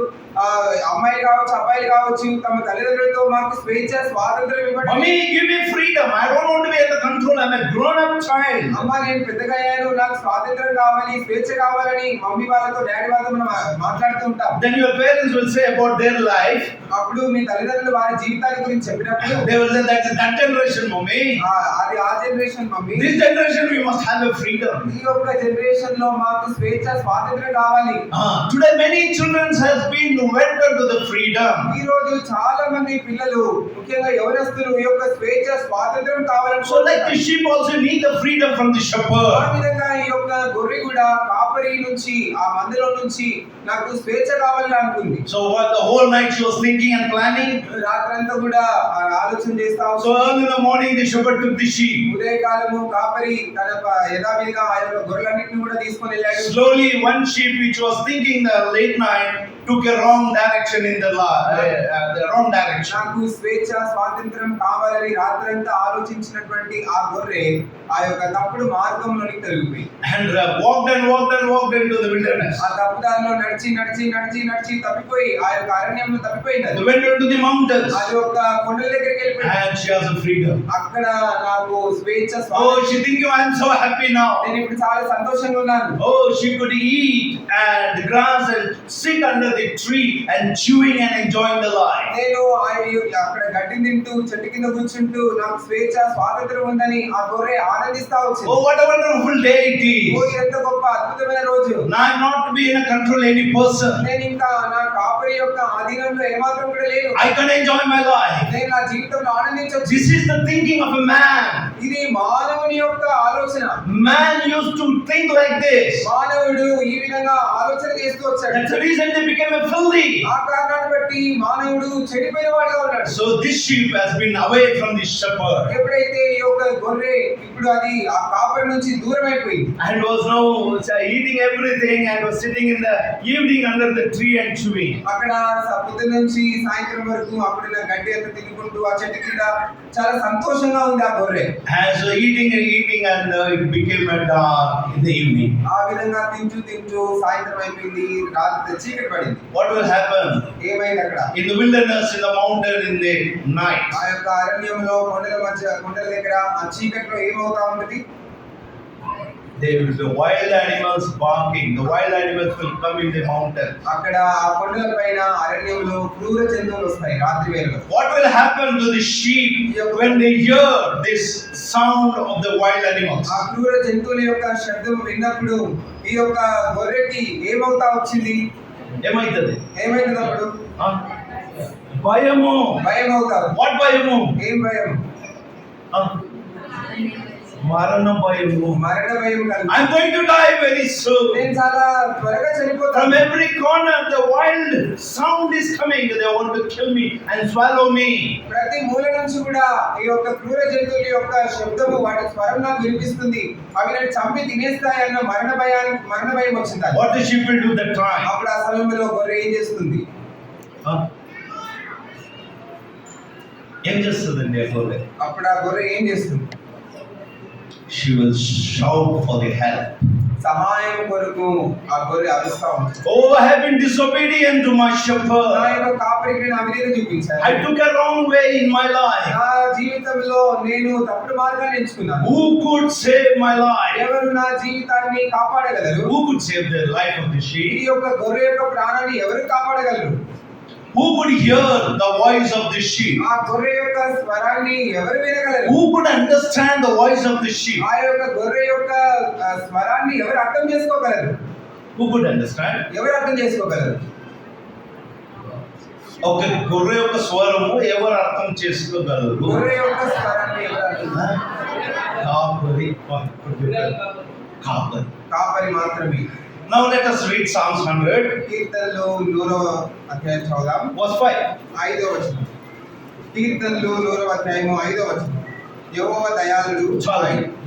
అమ్మాయిలు కావచ్చు అబ్బాయిలు కావచ్చు తమ తల్లిదండ్రులతో మాకు స్వేచ్ఛ స్వాతంత్రం ఇవ్వండి. Mommy, give me freedom. I don't want to be under control. I'm a grown-up child. అమ్మా నేను పెద్దగా అయ్యాను, నాకు స్వాతంత్రం కావాలి, స్వేచ్ఛ కావాలని మమ్మీ వాళ్ళతో డాడీ వాళ్ళతో మనం మాట్లాడుతూ ఉంటాం. Then your parents will say about their life. అప్పుడు మీ తల్లిదండ్రులు వారి జీవితాల గురించి చెప్పినప్పుడు They will say that is that generation, mommy. అది ఆ generation mummy. This generation we must have a freedom. ఈ యొక్క జనరేషన్ లో మాకు స్వేచ్ఛ స్వాతంత్రం కావాలి. Today many children has been wedded to the freedom. ఈ రోజు చాలా మంది పిల్లలు ముఖ్యంగా యవనస్తులు ఈ యొక్క స్వేచ్ఛ స్వాతంత్రం కావాలని So like the sheep also need the freedom from the ఆ shepherd. విధంగా ఈ యొక్క గొర్రె కూడా కాపరి కాపరి నుంచి ఆ మందలో నుంచి నాకు స్వేచ్ఛ కావాలని అనుకుంది. So what the whole night she was thinking and planning. రాత్రంతా కూడా ఆలోచన చేస్తా So early in the morning the shepherd took the sheep. ఉదయకాలము కాపరి తన యథావిధిగా ఆ యొక్క గొర్రెలన్నిటిని కూడా తీసుకొని వెళ్ళాడు. Slowly one sheep which was thinking the late night took a wrong direction in the wrong direction. నాకు స్వేచ్ఛ స్వాతంత్రం కావాలని రాత్రంతా ఆలోచించినటువంటి ఆ గొర్రె ఆ యొక్క తప్పుడు మార్గంలోకి తొలగిపోయింది. And walked into the wilderness. ఆ తప్పుదారిలో నడిచి తప్పిపోయి ఆ యొక్క అరణ్యంలో తప్పిపోయింది. They went into the mountains. అది ఒక కొండల దగ్గరికి వెళ్ళిపోయింది. And she has a freedom. అక్కడ నాకు స్వేచ్ఛ Oh, she thinking, I am so happy now. నేను ఇప్పుడు చాలా సంతోషంగా ఉన్నాను. Oh, she could eat and grass and sit under the tree and chewing and enjoying the life. నేను అక్కడ గడ్డి తింటూ చెట్టు కింద కూర్చుంటూ నాకు స్వేచ్ఛ స్వాతంత్రం ఉందని ఆ గొర్రె ఆనందిస్తా వచ్చింది. Oh, what a wonderful day it oh is. ఎంత గొప్ప అద్భుతమైన రోజు. Now I am not to be in a control any person. నేను ఇంకా నా కాపరి యొక్క ఆధీనంలో ఏమాత్రం కూడా లేను. I can enjoy my life. నేను నా జీవితంలో ఆనందించవచ్చు. This is the thinking of a man. ఇది మానవుని యొక్క ఆలోచన. Man used to think like this. మానవుడు ఈ విధంగా ఆలోచన చేస్తూ వచ్చాడు. That's the reason they became a filthy. ఆ కారణాన్ని బట్టి మానవుడు చెడిపోయిన వాడిగా ఉన్నాడు. So this sheep has been away from the shepherd ఎప్పుడైతే ఈ యొక్క గొర్రె ఇప్పుడు అది ఆ కాపరి నుంచి దూరం అయిపోయింది. and was now eating everything and was sitting in the evening under the tree and chewing. అక్కడ పొద్దున నుంచి సాయంత్రం వరకు అక్కడ గడ్డి అంతా తినుకుంటూ ఆ చెట్టు కింద చాలా సంతోషంగా ఉంది ఆ గొర్రె. As eating and it became dark in the evening. ఆ విధంగా తింటూ సాయంత్రం అయిపోయింది, రాత్రి చీకటి పడింది. What will happen ఏమైంది అక్కడ? in the wilderness, in the mountain, in the night? ఆ యొక్క అరణ్యంలో కొండల దగ్గర ఆ చీకట్లో ఏమవుతా ఉంటది? There will be wild animals barking. The wild animals will come in the mountain. అక్కడ ఆ కొండల పైన అరణ్యంలో క్రూర జంతువులు వస్తాయి రాత్రి వేళలో. What will happen to the sheep when they hear this sound of the wild animals? ఆ క్రూర జంతువుల యొక్క శబ్దం విన్నప్పుడు ఈ యొక్క గొర్రెకి ఏమవుతా వచ్చింది? ఏమైతది? ఏమైంది అప్పుడు? భయము. భయం అవుతారు. What భయము? ఏం భయం? మరణ భయము. మరణ భయం కలుగుతుంది. I'm going to die very soon. నేను చాలా త్వరగా చనిపోతాను. From every corner the wild sound is coming. They want to kill me and swallow me. ప్రతి మూల నుంచి కూడా ఈ యొక్క క్రూర జంతువుల యొక్క శబ్దము వాటి స్వరం నాకు వినిపిస్తుంది. అవి నన్ను చంపి తినేస్తాయి అన్న మరణ భయం వచ్చింది. What the sheep will do that time? అప్పుడు ఆ సమయంలో గొర్రె ఏం చేస్తుంది? ఏం చేస్తుందండి ఆ గొర్రె? అప్పుడు ఆ గొర్రె ఏం చేస్తుంది? She will shout for the help. సహాయం కొరకు ఆ గొర్రె అరుస్తా ఉంటుంది. Oh, I have been disobedient to my shepherd. నా యొక్క కాపరికి నేను అవిధేయత చూపించాను. I took a wrong way in my life. నా జీవితంలో నేను తప్పుడు మార్గాన్ని ఎంచుకున్నాను. Who could save my life? ఎవరు నా జీవితాన్ని కాపాడగలరు? Who could save the life of the ఈ sheep? యొక్క గొర్రె యొక్క ప్రాణాన్ని ఎవరు కాపాడగలరు? Who could hear the voice of the sheep? ఆ గొర్రె యొక్క స్వరాన్ని ఎవరు వినగలరు? Who could understand the voice of the sheep? ఆ యొక్క గొర్రె యొక్క స్వరాన్ని ఎవరు అర్థం చేసుకోగలరు? Who could understand? ఎవరు అర్థం చేసుకోగలరు? ఒక గొర్రె యొక్క స్వరము ఎవరు అర్థం చేసుకోగలరు? గొర్రె యొక్క స్వరాన్ని ఎవరు అర్థం కాపరి మాత్రమే. Now let us read Psalms 100. కీర్తనలు 100వ అధ్యాయం చదువుదాం. Verse 5. 5వ వచనం. కీర్తనలు 100వ అధ్యాయము 5వ వచనం. యెహోవా దయాళుడు.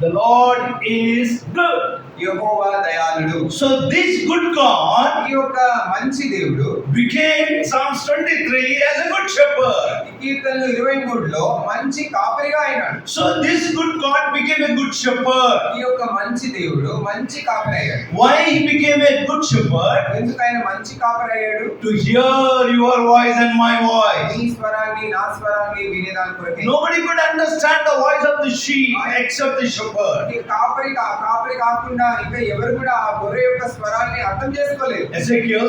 The Lord is good. యెహోవా దయాళుడు. So this good God ఈ యొక్క మంచి దేవుడు became Psalms 23 as a good shepherd. కీర్తనలు 23లో మంచి కాపరిగా అయినాడు. So this good God became a good shepherd. ఈ యొక్క మంచి దేవుడు మంచి కాపరి అయ్యాడు. Why he became a good shepherd? ఎందుకు ఆయన మంచి కాపరి అయ్యాడు? To hear your voice and my voice. నీ స్వరాన్ని నా స్వరాన్ని వినేదాని కొరకే. Nobody could understand the voice of the sheep except the shepherd. ఈ కాపరి కాకుండా ఇంకా ఎవరు కూడా ఆ గొర్రె యొక్క స్వరాన్ని అర్థం చేసుకోలేదు. Ezekiel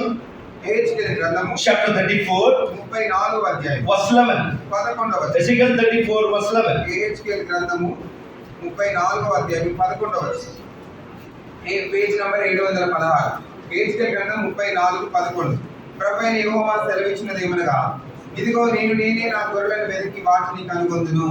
యెహెజ్కేలు గ్రంథము chapter 34 34వ అధ్యాయం verse 11. 11వ వచనం. Ezekiel 34 verse 11. యెహెజ్కేలు గ్రంథము 34వ అధ్యాయం 11వ వచనం. Page number 716. యెహెజ్కేలు గ్రంథం 34:11. ప్రభువైన యెహోవా సెలవిచ్చినదేమనగా, ఇదిగో నేనే నా గొర్రెలను వెతికి వాటిని కనుగొందును.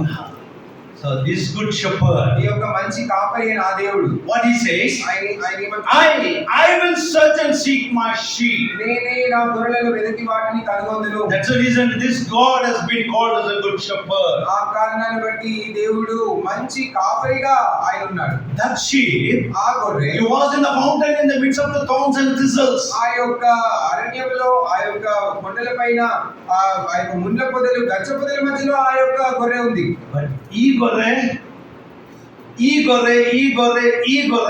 So So this good shepherd, ఈ యొక్క మంచి కాపరి నా దేవుడు what he says, ఆయన ఏమంటున్నాడు? I will search and seek my sheep. నేనే నా గొర్రెలను వెతికి వాటిని కనుగొందును. That's the reason this God has been called as a good shepherd. ఆ కారణాన్ని బట్టి ఈ దేవుడు మంచి కాపరిగా ఆయన ఉన్నాడు. That sheep, ఆ గొర్రె he was in the mountain in the midst of the thorns and thistles. ఆ యొక్క అరణ్యంలో ఆ యొక్క కొండల పైన ఆ యొక్క ముండ్ల పొదలు గచ్చ పొదల మధ్యలో ఆ యొక్క గొర్రె ఉంది. But ఈ గొర్రె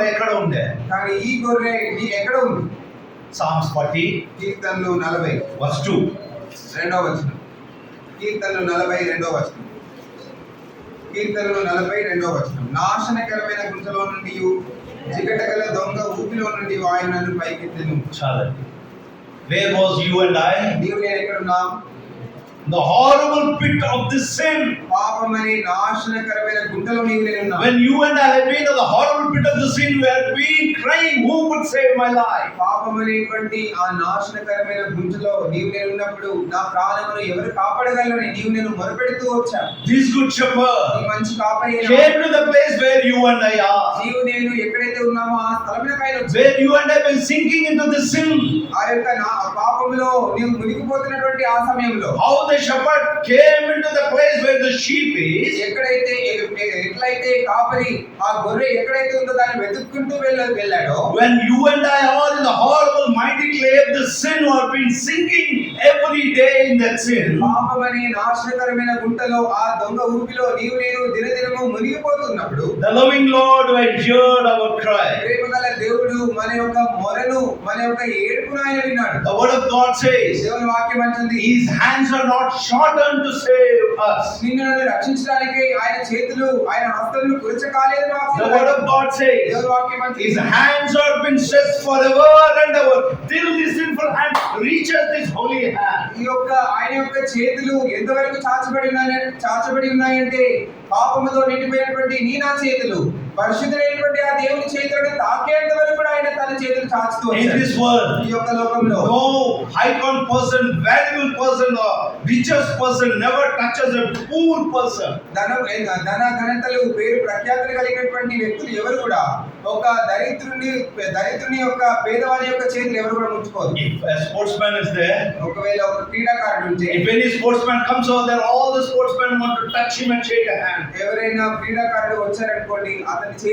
ఎక్కడ ఉండే? కానీ ఈ గొర్రె ఎక్కడ ఉంది? Psalms 40 కీర్తనలు 40 verse 2. రెండవ వచనం. కీర్తనలు 40 రెండవ వచనం. కీర్తనలు 40 రెండవ వచనం. నాశనకరమైన గుంటలో నుండి జిగటగల దొంగ ఊపిలో నుండి ఆయన నన్ను పైకెత్తెను. చాలండి. Where was you and I? నీవు నేను ఎక్కడున్నా? The horrible pit of this sin. పాపమనే నాశనకరమైన గుంటలో నీవు నేను ఉన్నా. When you and I have been in the horrible pit of the sin, we have been crying, who could save my life? పాపమనేటువంటి ఆ నాశనకరమైన గుంటలో నీవు నేను ఉన్నప్పుడు నా ప్రాణమును ఎవరు కాపాడగలరని నీవు నేను మొరపెడుతూ వచ్చా. This good ఈ shepherd మంచి కాపరి came to the place where you and I are. నీవు నేను ఎక్కడైతే ఉన్నామో ఆ స్థలమునకు ఆయన వచ్చాడు. Where you and I have been sinking into the sin. ఆ యొక్క పాపములో నీవు మునిగిపోతున్నటువంటి ఆ సమయంలో How the shepherd came into the place where the sheep is. ఎట్లయితే కాపరి ఆ గొర్రె ఎక్కడైతే ఉందో దాన్ని వెతుక్కుంటూ వెళ్ళాడో. When you and I are in the horrible mighty clay of the sin, who have been sinking every day in that sin. పాపమనే నాశనకరమైన గుంటలో ఆ దొంగ ఊపిలో నీవు నేను దినదినము మునిగిపోతున్నప్పుడు The loving Lord who had heard our cry. ప్రేమగల దేవుడు మన యొక్క మొరను మన యొక్క ఏడుపును ఆయన విన్నాడు. The word of God says, దేవుని వాక్యం అంటుంది, His hands are not shortened to save us. నిన్ను నన్ను రక్షించడానికి ఆయన చేతులు ఆయన హస్తములు కురచకాలేదని The వాక్యం word of God says, దేవుని వాక్యం అంటుంది, His hands have been stretched forever and ever till this sinful hand reaches this holy hand. ఈ యొక్క ఆయన యొక్క చేతులు ఎంతవరకు చాచబడి ఉన్నాయంటే పాపముతో నిండిపోయినటువంటి నీ నా చేతులు పరిశుద్ధుడైనటువంటి ఆ దేవుని చేతులను తాకేంత వరకు కూడా ఆయన తన చేతులు చాచుతూ In వచ్చాడు. this world, ఈ యొక్క లోకంలో no icon person, valuable person or richest person never touches a poor person. ధన ఘనతలు పేరు ప్రఖ్యాతులు కలిగినటువంటి వ్యక్తులు ఎవరు కూడా ఒక దరిద్రుని యొక్క పేదవాడి యొక్క చేతులు ఎవరు కూడా ముట్టుకోరు. If a sportsman is there, ఒకవేళ ఒక క్రీడాకారుడు ఉంటే if any sportsman comes over there, all the sportsmen want to touch him and shake a hand. ఎవరైనా క్రీడాకారుడు వచ్చారనుకోండి అతనికి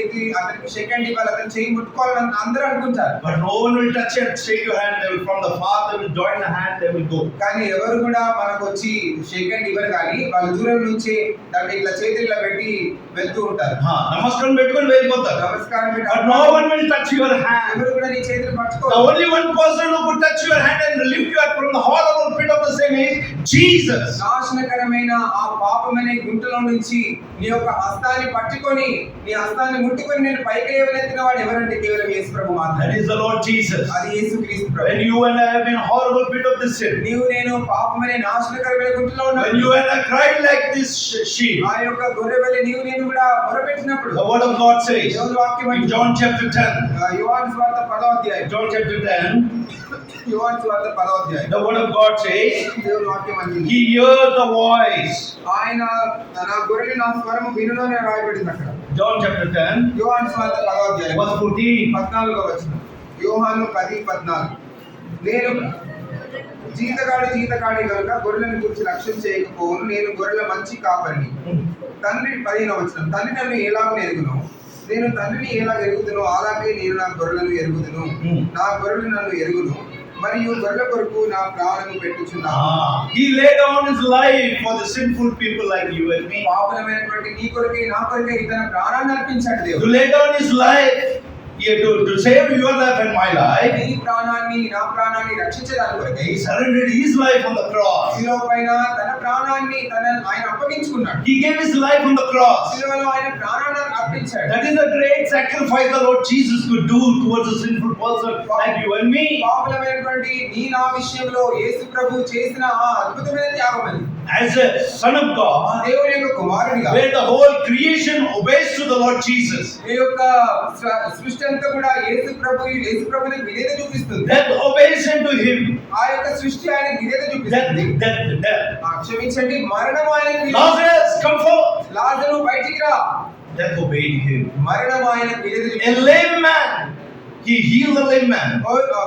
సెకండ్ ఇవ్వాలి, అతని చేయి ముట్టుకోవాలని అందరూ అనుకుంటారు. But no one will touch and shake your hand. They will from the far, they will join the hand, they will go. కానీ ఎవరు కూడా మనకు వచ్చి సెకండ్ ఇవ్వరు, కానీ వాళ్ళు దూరం నుంచి దాన్ని ఇట్లా చేతులు ఇలా పెట్టి వెళ్తూ ఉంటారు. నమస్కారం పెట్టుకొని వెళ్ళిపోతారు. నమస్కారం పెట్టి But no one will touch your hand. ఎవరు కూడా నీ చేతులు The పట్టుకోరు. only one person who could touch your hand and lift you up from the horrible pit of the sin is Jesus. నాశనకరమైన ఆ పాపమనే గుంటలో నుంచి నీ యొక్క హస్తాన్ని పట్టుకొని నీ హస్తాన్ని ముట్టుకొని నేను పైకి లేవనెత్తిన వాడు ఎవరంటే కేవలం యేసు ప్రభు మాత్రమే. That is the Lord Jesus. అది యేసుక్రీస్తు ప్రభు. When you and I have been horrible pit of the sin, నీవు నేను పాపమనే నాశనకరమైన గుంటలో when ఉన్నావు, you and I cried like this sheep, ఆ యొక్క గొర్రెవలె నీవు నేను కూడా మొరపెట్టినప్పుడు the word of God says దేవుని వాక్యం in John chapter 10, యోహాను సువార్త 10వ అధ్యాయం John chapter 10, యోహాను సువార్త 10వ అధ్యాయం the word of God says, దేవుని వాక్యం అంటుంది, He heard the voice. ఆయన నా గొర్రెలు నా స్వరము వినునని రాయబడింది అక్కడ. John chapter 10, యోహాను సువార్త 10వ అధ్యాయం verse 14. 14వ వచనం. యోహాను 10:14. నేను జీతగాడి కనుక గొర్రెలను గురించి లక్ష్యం చేయకపోవును, నేను గొర్రెల మంచి కాపరిని. తండ్రి 15వ వచనం. తండ్రి నన్ను ఎలాగో ఎరుగును, నేను తండ్రిని ఎలా ఎరుగుదునో అలాగే నేను నా గొర్రెలను ఎరుగుదును, నా గొర్రెలు నన్ను ఎరుగును, మరియు గొర్రెల కొరకు నా ప్రాణము పెట్టుచున్నాను. He laid down his life for the sinful people like you and me. పాపలమైనటువంటి నీ కొరకే నా కొరకే తన ప్రాణాన్ని అర్పించాడు To దేవుడు. lay down his life, to save your life and my life. నీ ప్రాణాన్ని నా ప్రాణాన్ని రక్షించడానికి కొరకే He surrendered his life on the cross. శిలువ పైన తన ప్రాణాన్ని ఆయన అప్పగించుకున్నాడు. He gave his life on the cross. శిలువలో ఆయన ప్రాణాన్ని అర్పించాడు. That is the great sacrifice the Lord Jesus could do towards a sinful person like you and me. పాపులమైనటువంటి నీ నా విషయంలో యేసు ప్రభు చేసిన ఆ అద్భుతమైన త్యాగం అది. as a son of God, దేవుని యొక్క కుమారుడిగా, where the whole creation obeys to the Lord Jesus. ఈ యొక్క సృష్టి అంతా కూడా యేసు ప్రభుని విధేయత చూపిస్తుంది. Death obeys unto him. ఆ యొక్క సృష్టి ఆయన విధేయత చూపిస్తుంది. Death. క్షమించండి, మరణం ఆయనకు Lazarus, come forth. లాజరు బయటికి రా. Death obeyed him. మరణం ఆయనకు విధేయత A చూపిస్తుంది. lame man, he healed the lame man.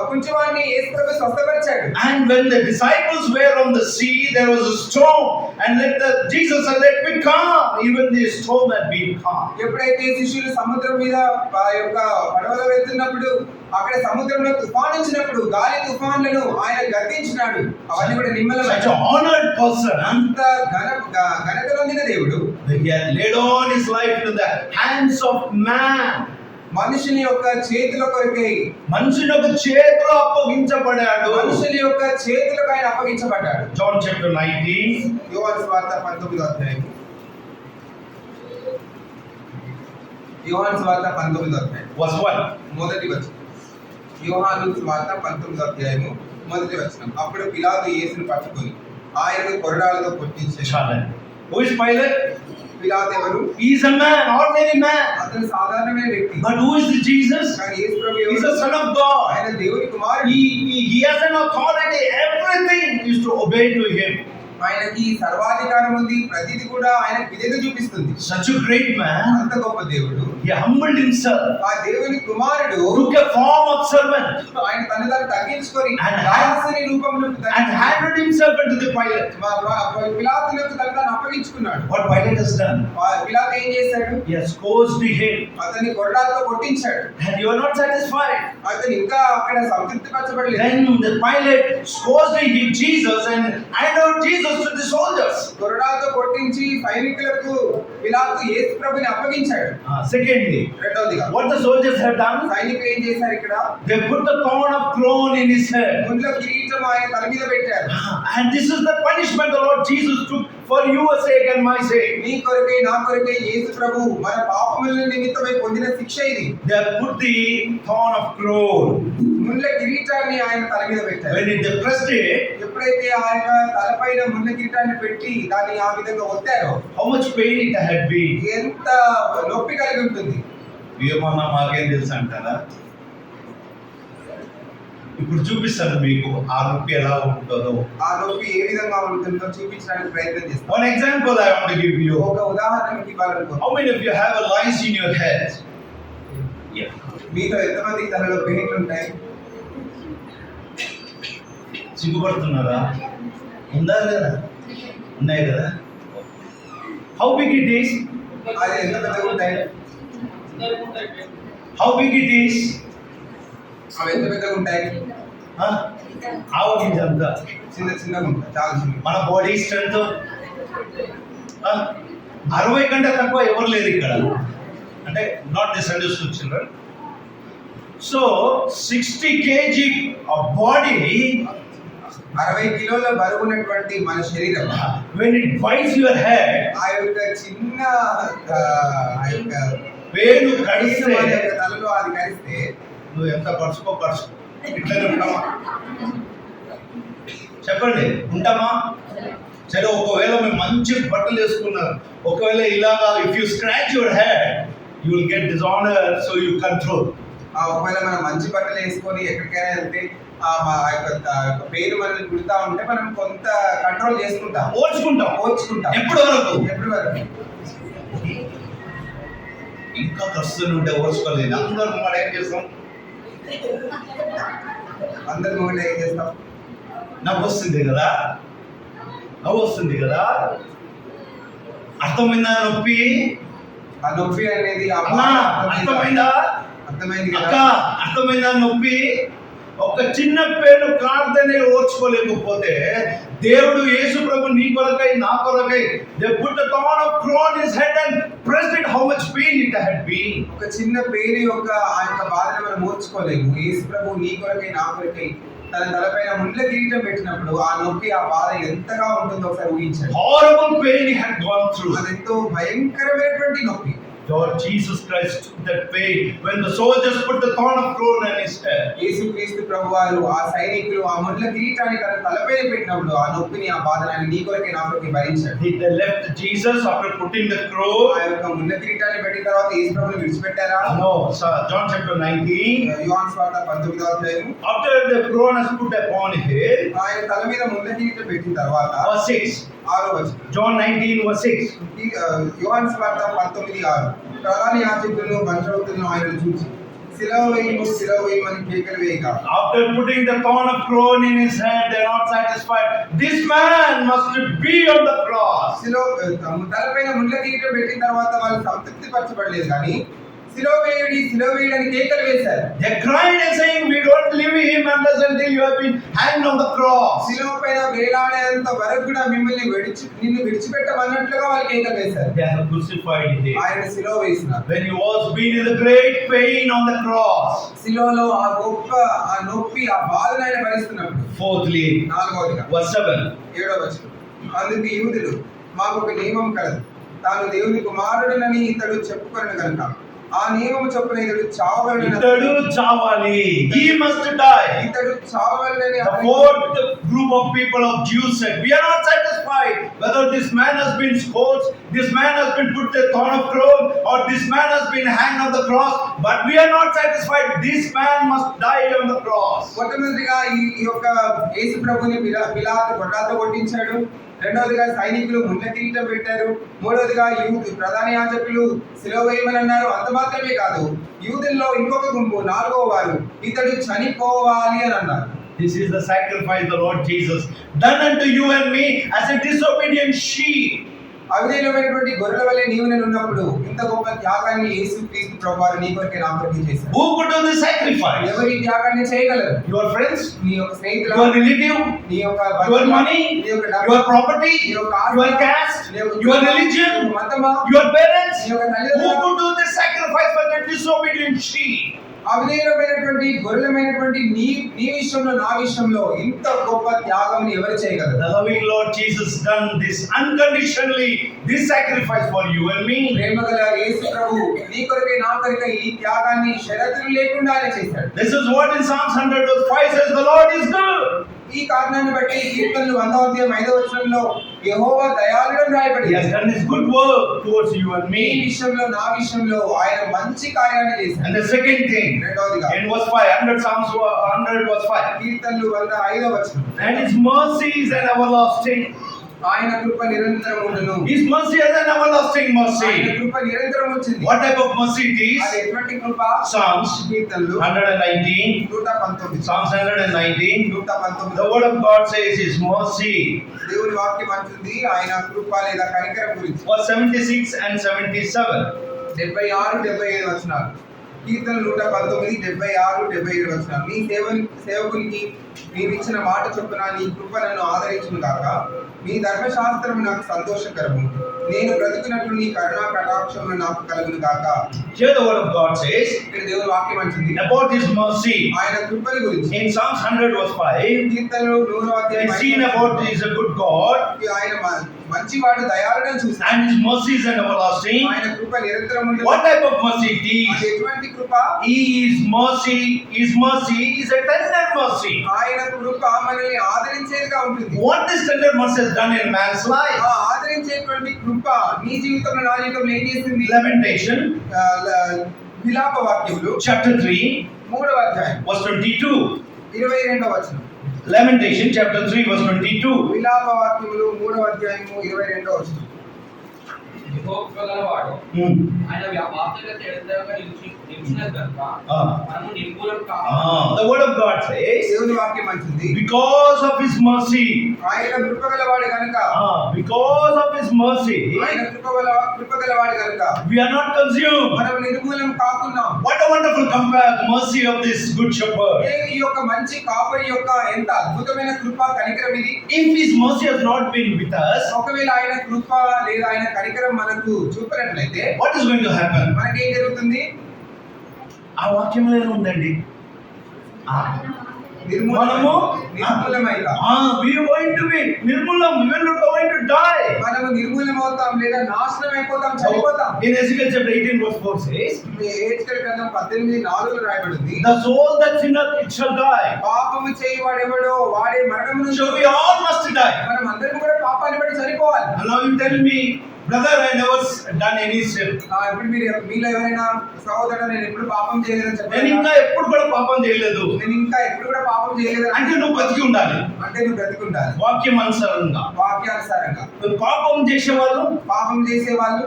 కుంటివాణ్ణి Yesu Prabhu స్వస్థపరిచాడు. And when the disciples were on the sea, there was a storm, and Jesus said, "Let me calm." Even the storm had been calm. ఎప్పుడైతే శిష్యులు సముద్రం మీద ఆ యొక్క పడవలో వెళ్తున్నప్పుడు అక్కడ సముద్రంలో తుఫాను వచ్చినప్పుడు గాలి తుఫాన్లను ఆయన గద్దించినాడు. అవన్నీ కూడా Such నిమ్మలమైన an honored person. అంత ఘనత పొందిన దేవుడు He had laid on his life into the hands of man. మనుషుని యొక్క చేతుల కొరకై, మనుషుని యొక్క చేతిలో అప్పగించబడాడు. మనుషుని యొక్క చేతులకు ఆయన అప్పగించబడ్డాడు. John chapter 19. యోహాను సువార్త 19వ అధ్యాయం. యోహాను సువార్త 19వ అధ్యాయం Verse 1. మొదటి వచనం. యోహాను సువార్త 19వ అధ్యాయము మొదటి వచనం. అప్పుడు పిలాతు యేసును పట్టుకొని ఆయనను కొరడాలతో కొట్టించాడు. Challenge. Who is Pilate? పిలాతు ఎవరు? He is a man, ordinary man. అతను సాధారణమైన వ్యక్తి. But who is the Jesus? కానీ యేసు ప్రభు He is ఎవరు? the Son of God. ఆయన దేవుని కుమారుడు. He has an authority. Everything is to obey to him. ఆయనకి సర్వాధికారం ఉంది. ప్రతిది కూడా ఆయన విధేయత చూపిస్తుంది. Such a great man. అంత గొప్ప దేవుడు. He humbled himself. ఆ దేవుని కుమారుడు Took a form of servant. ఆయన తను తగ్గించుకొని And దాసుని రూపంలో And handed himself into the Pilate. పిలాతులకు తను అప్పగించుకున్నాడు. What Pilate has done? పిలాతు ఏం చేశాడు? He has scourged him. అతన్ని కొరడాలతో కొట్టించాడు. And you are not satisfied. అతను ఇంకా అక్కడ సంతృప్తి పరచబడలేదు. Then the Pilate scourged him, Jesus, and handed Jesus to the soldiers. కొరడాలతో కొట్టించి సైనికులకు పిలాతు యేసు ప్రభుని అప్పగించాడు. Secondly, రెండవదిగా what the soldiers have done? సైనికులు ఏం చేశారు ఇక్కడ? They put the crown of crown in his head. ముందులో కిరీటం ఆయన తల మీద పెట్టారు. And this is the punishment the Lord Jesus took for your sake and my sake. నీ కొరకై నా కొరకై యేసు ప్రభు మన పాపముల నిమిత్తమై పొందిన శిక్ష ఇది. They have put the crown of crown. ముళ్ళ కిరీటాన్ని ఆయన తల మీద పెట్టారు. When they pressed it, ఎప్పుడైతే ఆయన తలపైన ముళ్ళ కిరీటాన్ని పెట్టి దాన్ని ఆ విధంగా ఒత్తారో how much pain it had been. ఎంత నొప్పి కలిగి ఉంటుంది. ఏమన్నా మాకేం తెలుసు అంటారా? ఇప్పుడు చూపిస్తాను మీకు ఆ నొప్పి ఎలా ఉంటుందో. ఆ నొప్పి ఏ విధంగా ఉంటుందో చూపించడానికి ప్రయత్నం చేస్తాం. One example I want to give you. ఒక ఉదాహరణ మీకు ఇవ్వాలనుకుంటున్నాను. How many of you have a lice in your head? Yeah. మీతో ఎంతమంది తలలో పెయిన్లు ఉంటాయి? సిగ్గుపడుతున్నారా? ఉందా లేదా? ఉన్నాయి కదా. How big it is? అది ఎంత పెద్దగా ఉంటాయి? How big it is? అవి ఎంత పెద్దగా ఉంటాయి? ఆవు గింజ అంత. చిన్న చిన్నగా ఉంటాయి, చాలా చిన్న. మన బాడీ స్ట్రెంత్ 60 కంటే తక్కువ ఎవరు లేరు ఇక్కడ. అంటే not the Sunday school children. So 60 kg of body, 60 కిలోల బరువు ఉన్నటువంటి మన శరీరం when it bites your head, ఆ యొక్క చిన్న ఆ యొక్క వేలు కడిగిన కడిస్తే మన యొక్క తలలో అది కరిస్తే నువ్వు ఎంత పరుచుకో ఇట్లనే ఉంటామా? చెప్పండి, ఉంటామా? సరే, ఒకవేళ మేము మంచి బట్టలు వేసుకున్నారు, ఒకవేళ ఇలాగా if you scratch your head you will get dishonour, so you control. ఒకవేళ మనం మంచి బట్టలు వేసుకొని ఎక్కడికైనా వెళ్తే ఆ యొక్క పేరు మనల్ని గుర్తా ఉంటే మనం కొంత కంట్రోల్ చేసుకుంటాం, ఓర్చుకుంటాం. ఎప్పటి వరకు? ఇంకా కష్టం ఉంటే ఓర్చుకోలేదు. అందరూ మనం ఏం చేస్తాం? అందరి ముందు ఏం చేస్తాం? నవ్వు వస్తుంది కదా, అర్థమైందా నొప్పి? ఆ నొప్పి అనేది అర్థమైందా? అర్థమైంది అక్క, కదా? అర్థమైందా నొప్పి? ఒక చిన్న పేరు కాడితేనే ఓర్చుకోలేకపోతే దేవుడు యేసు ప్రభు నీ కొరకై నా కొరకై they put the thorn of crown in his head and pressed it. How much pain it had been. ఒక చిన్న పేరు యొక్క ఆ యొక్క బాధను మనం ఓర్చుకోలేము. యేసు ప్రభు నీ కొరకై నా కొరకై తన తలపైన ముళ్ళ కిరీటం పెట్టినప్పుడు ఆ నొప్పి, ఆ బాధ ఎంతగా ఉంటుందో ఒకసారి ఊహించండి. Horrible pain he had gone through. అది ఎంతో భయంకరమైనటువంటి నొప్పి. Lord Jesus Christ took that pain when the soldiers put the thorn of crown on his head. యేసుక్రీస్తు ప్రభువారు ఆ సైనికులు ఆ ముళ్ళ కిరీటాన్ని తన తలపై పెట్టినప్పుడు ఆ నొప్పిని ఆ బాధని ఆయన నీ కొరకే నా కొరకే భరించాడు. They left Jesus after putting the crown. ఆ యొక్క ముళ్ళ కిరీటాన్ని పెట్టిన తర్వాత యేసు ప్రభువుని విడిచిపెట్టారా? No, John chapter 19. యోహాను సువార్త 19వ అధ్యాయం. After the crown is put upon his head, ఆయన తల మీద ముళ్ళ కిరీటం పెట్టిన తర్వాత verse 6. 6వ వచనం. John 19 verse 6. యోహాను సువార్త 19:6. ప్రధాన యాజకులను బంచౌతులను ఆయనను చూసి సిలువ వేయమని కేకలు వేయగా, After putting the thorn of crown in his head, they are not satisfied. This man must be on the cross. తలపైన ముళ్ళ కిరీటం పెట్టిన తర్వాత వాళ్ళు సంతృప్తి పరచబడలేదు కానీ సిలువ వేయని కేకలు వేశారు. They cried and saying, "We don't leave him unless until you have been hanged on the cross." సిలువ పైన వేలాడేంత వరకు కూడా నిన్ను విడిచిపెట్టమన్నట్లుగా వాళ్ళు కేకలు వేశారు. They have crucified him. ఆయన సిలువ వేసినారు. When he was being in the great pain on the cross. సిలువలో ఆ నొప్పి ఆ బాధను ఆయన భరిస్తున్నప్పుడు. Fourthly, 4వదిగా verse 7. 7వ వచనం. అందుకు యూదులు, మాకు ఒక నియమం కలదు, తాను దేవుని కుమారుడనని ఇతడు చెప్పుకొనను గనుక ఆ నియమము చొప్పున ఇతడు చావవలెనని. He must die. ఇతడు చావవలెనని. The fourth group of people of Jews said, "We are not satisfied whether this man has been scourged, this man has been put the thorn of crown, or this man has been hanged on the cross, but we are not satisfied. This man must die on the cross." మొట్టమొదటిగా ఈ యొక్క యేసు ప్రభుని పిలాతు గొడ్రాలతో కొట్టించాడు. రెండవదిగా సైనికులు ముళ్ళ కిరీటం పెట్టారు. మూడవదిగా ప్రధాన యాజకులు సిలువ వేయమని అన్నారు. అంత మాత్రమే కాదు, యూదుల్లో ఇంకొక గుంపు 4వ వారు ఇతడు చనిపోవాలి అని అన్నారు. This is the sacrifice the Lord Jesus done unto you and me as a disobedient sheep. అవిధేయులమైనటువంటి గొర్రెల వలె నీవు నేను ఉన్నప్పుడు ఇంత గొప్ప త్యాగాన్ని యేసుక్రీస్తు ప్రభువారు నీ కొరకే నా కొరకే చేశారు. Who could do this sacrifice? ఎవరు ఈ త్యాగాన్ని చేయగలరు? Your friends, నీ యొక్క స్నేహితులు, your relative, నీ యొక్క your money, your property, your caste, your religion, your parents. Who could do this sacrifice for the disobedient sheep? అవిధేయులమైనటువంటి గొర్రెలమైనటువంటి నీ విషయంలో నా విషయంలో ఇంత గొప్ప త్యాగం ఎవరు చేయగలరు? The loving Lord Jesus done this unconditionally, this sacrifice for you and me. ప్రేమగల యేసు ప్రభు నీ కొరకే నా కొరకే ఈ త్యాగాన్ని షరతులు లేకుండానే చేశాడు. This is what in Psalms 100:5 says, "The Lord is good." ఈ కారణాన్ని బట్టి కీర్తనలు 100వ అధ్యాయం 5వ వచనంలో యెహోవా దయాళుడని రాయబడింది. He has done his good work towards you and నీ me. విషయంలో నా విషయంలో ఆయన మంచి కార్యాన్ని చేశాడు. And the second thing, రెండవదిగా in verse 5, 100 Psalms 100 verse 5. కీర్తనలు 105వ వచనం. And his mercies and everlasting. ఆయన కృప నిరంతరం ఉండును. His mercy is an everlasting ఆయన mercy. కృప నిరంతరం వచ్చింది. What type of mercy it is? అది ఎటువంటి కృప? Psalms కీర్తనలు 119. 119. Psalms 119. 119. The word of God says his mercy. దేవుని వాక్యం అంటుంది ఆయన కృప లేదా కనికరం గురించి. Verse 76 and 77. 76 75 వచనాలు. కీర్తన 119 76 77 వచనాలు. నీ సేవకునికి నీవిచ్చిన మాట చొప్పున నీ కృప నన్ను ఆదరించును గాక. నీ ధర్మశాస్త్రము నాకు సంతోషకరము. నేను బ్రతుకున్నట్లు నీ కరుణా కటాక్షములు నాకు కలుగును గాక. Here the word of God says ఇక్కడ దేవుని వాక్యం అంటుంది about his mercy. ఆయన కృపని గురించి. In Psalms 100 verse 5, కీర్తనలు 100వ we అధ్యాయం seen about he is a good God ఆయన మంచివాడు దయాళుడని చూస్తాం. and his mercy is an everlasting. ఆయన కృప నిరంతరం ఉంటుంది. What type of mercy it అది is? ఎటువంటి కృప? His mercy is a tender mercy. ఆయన కృప మనల్ని ఆదరించేదిగా ఉంటుంది. What this tender mercy has done in man's life? ఆ ఆదరించేటువంటి కృప నీ జీవితంలో నా జీవితంలో ఏం చేసింది? Lamentation విలాప వాక్యములు chapter 3 3వ అధ్యాయం verse 22. 22వ వచనం. Lamentation chapter 3 verse 22. విలాప వాక్యములు 3వ అధ్యాయము 22వ వచనం. యెహోవా గలవాడు ఆయన వాక్యగత ఎడతెగక నిలిచిన కనుక మనము నిర్మూలం కావాలి. The word of God says దేవుని వాక్యం అంటుంది because of his mercy. ఆయన కృప గలవాడు కనుక. Because of his mercy ఆయన కృప గలవాడు కనుక we are not consumed. మనం నిర్మూలం కాకున్నాం. What a wonderful mercy of this good shepherd. ఈ యొక్క మంచి కాపరి యొక్క ఎంత అద్భుతమైన కృప కనికరం ఇది. If his mercy has not been with us, ఒకవేళ ఆయన కృప లేదా ఆయన కనికరం మనకు చూపినట్లయితే what is going to happen? మనకేం జరుగుతుంది? ఆ వాక్యంలో ఉందండి. మనము నిర్మూలమైగా. We are going to be నిర్మూలం. We are not going to die. మనము నిర్మూలమవుతాం లేదా నాశనం అయిపోతాం, చనిపోతాం. In Ezekiel chapter 18 verse 4 says, హెచ్కేల్ గ్రంథం 18:4 రాయబడింది, the soul that sinneth it shall die. పాపము చేయవాడెవడో వాడే మరణమును. So we all must die. మనం అందరం కూడా పాపాన్ని బట్టి చనిపోవాలి. And now you tell me, brother, I never done any sin. ఇప్పుడు మీలో ఎవరైనా సహోదరుడు నేను ఎప్పుడు పాపం చేయలేదని నేను చెప్పారు, ఇంకా ఎప్పుడు కూడా పాపం చేయలేదు నేను ఇంకా ఎప్పుడు కూడా పాపం చేయలేదు అంటే నువ్వు బతికి ఉండాలి. అంటే నువ్వు బ్రతికుండాలి వాక్యం అనుసారంగా. వాక్యానుసారంగా. పాపం చేసేవాళ్ళు పాపం చేసేవాళ్ళు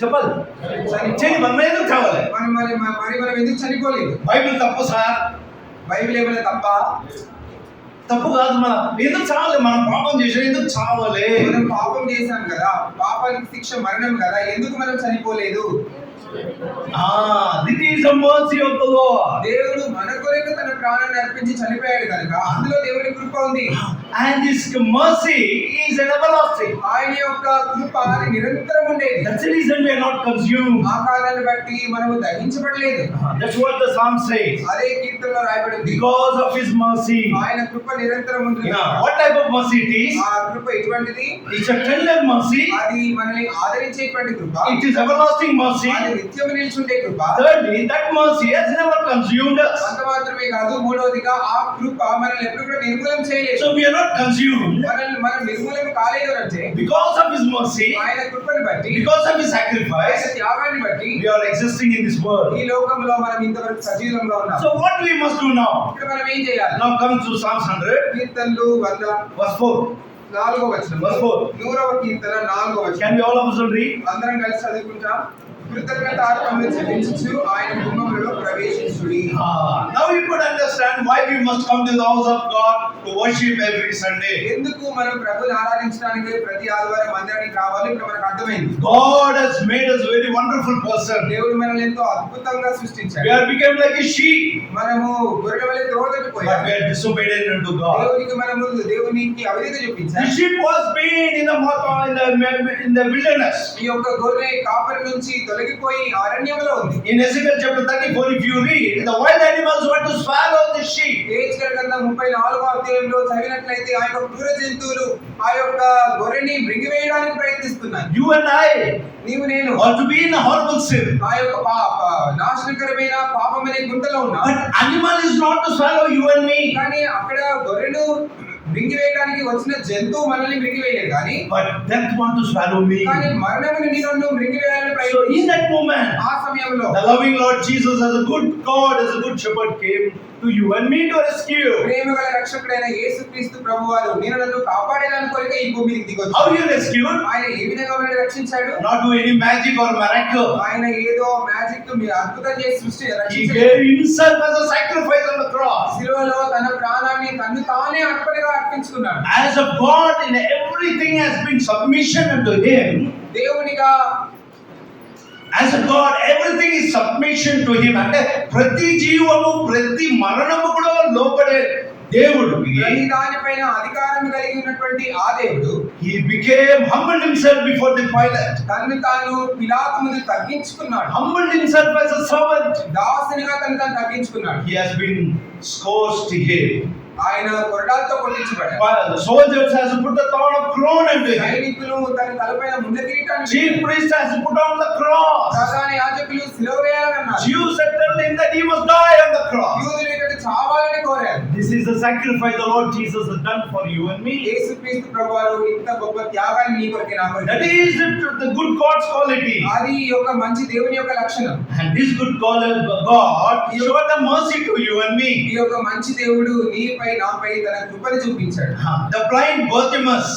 చెప్పాలి చేయని మనం ఎందుకు కావాలి? మనం ఎందుకు చనిపోలేదు? బైబిల్ తప్పు సార్. బైబిల్ ఏమైనా తప్ప? తప్పు కాదు. మనం ఎందుకు చావాలి? మనం పాపం చేసాం, ఎందుకు చావాలి? మనం పాపం చేశాం కదా, పాపానికి శిక్ష మరణం కదా, ఎందుకు మనం చనిపోలేదు? This is the mercy of the Lord. దేవుడు మన కొరకు తన ప్రాణాన్ని అర్పించి చనిపోయాడు కనుక అందులో దేవుని కృప ఉంది. And this mercy is everlasting. ఆయన యొక్క కృప నిరంతరం ఉండేది. That's the reason we are not consumed. ఆ కాలాన్ని బట్టి మనము దహించబడలేదు. That's what the psalm says. అదే కీర్తనలో రాయబడింది, Because of his mercy. ఆయన కృప నిరంతరం ఉంటుంది. What type of mercy it is? ఆ కృప ఎటువంటిది? It's a tender mercy. అది మనల్ని ఆదరించేటువంటి కృప. It is everlasting mercy. అది నిత్యము నిలిచుండే కృప. Thirdly, that mercy has never consumed us. అంత మాత్రమే కాదు, మూడవదిగా ఆ కృప మనల్ని ఎప్పుడు కూడా నిర్మూలం చేయలేదు. So we are not consumed. మనం నిర్మూలం కాలేదు అంటే Because of his mercy, ఆయన కృపను బట్టి, because of his ఆయన sacrifice, త్యాగాన్ని బట్టి we are existing in this world. ఈ లోకంలో మనం ఇంతవరకు సజీవంగా ఉన్నాం. So what we must do now? ఇప్పుడు మనం ఏం చేయాలి? Now come to Psalms 100, కీర్తనలు 100 verse 4. 4వ వచనం. Verse 4. 100వ కీర్తన 4వ వచనం. Can we all of us read? అందరం కలిసి చదువుకుంటాం. కృతజ్ఞతార్పణలు చెల్లించుచు ఆయన గుమ్మములలో ప్రవేశించుడి. Now you could understand why we must come to the house of God to worship every Sunday. ఎందుకు మనం ప్రభువుని ఆరాధించడానికి ప్రతి ఆదివారం మందిరానికి రావాలి? ఇప్పుడు మనకు అర్థమైంది. God has made us very wonderful person. దేవుడు మనల్ని ఎంతో అద్భుతంగా సృష్టించాడు. We are become like a sheep, మనము గొర్రెల వలె but త్రోవదట్టిపోయాము. we are disobedient unto God. దేవునికి అవిధేయత The చూపించాము. sheep was being in the wilderness. ఈ యొక్క గొర్రె కాపరి నుంచి తొలగిపోయి అరణ్యంలో ఉంది. In Ezekiel chapter 34, if you read, the wild animals want to swallow the sheep. హెచ్కేల్ గ్రంథం 34వ అధ్యాయంలో చదివినట్లయితే ఆ యొక్క క్రూర జంతువులు ఆ యొక్క గొర్రెని మృంగివేయడానికి ప్రయత్నిస్తున్నాయి. You and I నీవు నేను ought to be in a horrible sin. ఆ యొక్క నాశనకరమైన పాపం అనే గుంటలో ఉన్నాం. But animal is not to swallow you and me. కానీ అక్కడ గొర్రెను మృంగివేయడానికి వచ్చిన జంతువు మనల్ని మృంగివేయలేదు కానీ But death want to swallow me. కానీ మరణమును నిన్ను మృంగివేయాలని So ప్రయత్నించింది. in that moment, ఆ సమయంలో the loving Lord Jesus as a good God, as a good shepherd came to you and me to rescue. ప్రేమగల రక్షకుడైన యేసుక్రీస్తు ప్రభువారు నన్ను కాపాడేదాని కొరకే ఈ భూమికి దిగొచ్చాడు. How he rescued? ఆయన ఏ విధంగా మనల్ని రక్షించాడు? Not do any magic or miracle. ఆయన ఏదో మ్యాజిక్ అద్భుతం చేసి He రక్షించాడు. gave himself as a sacrifice on the cross. శిలువలో తన ప్రాణాన్ని తన్ను తానే అర్పణగా అర్పించుకున్నాడు. As a God, in everything has been submission unto him. దేవునిగా As a God, everything is submission to him. అంటే ప్రతి జీవము ప్రతి మరణము కూడా లోపడే దేవుడికి ప్రతి దానిపైన అధికారం కలిగి ఉన్నటువంటి ఆ దేవుడు he became humbled himself before the Pilate. తన్ను తాను పిలాతు ముందు తగ్గించుకున్నాడు. Humbled himself as a servant. దాసునిగా తను తగ్గించుకున్నాడు. He has been scourged to him. ఆయన కొరడాలతో కొట్టించబడ్డాడు. While the soldiers has put the thorn of crown unto him. సైనికులు తన తలపైన ముండ కిరీటాన్ని Chief priest has put on the cross. ప్రధాన యాజకులు సిలువ వేయాలన్నారు. Jews said him that he must die on the cross. యూదులు ఇతడు చావాలని కోరారు. This is the sacrifice the Lord Jesus has done for you and me. యేసుక్రీస్తు ప్రభువారు ఇంత గొప్ప త్యాగాన్ని నీ కొరకే నా కొరకే. That is the good God's quality. అది ఒక మంచి దేవుని యొక్క లక్షణం. And this good God showed the mercy to you and me. ఈ యొక్క మంచి దేవుడు నీపై నాపై తన కృపను చూపించాడు. The blind Bartimaeus,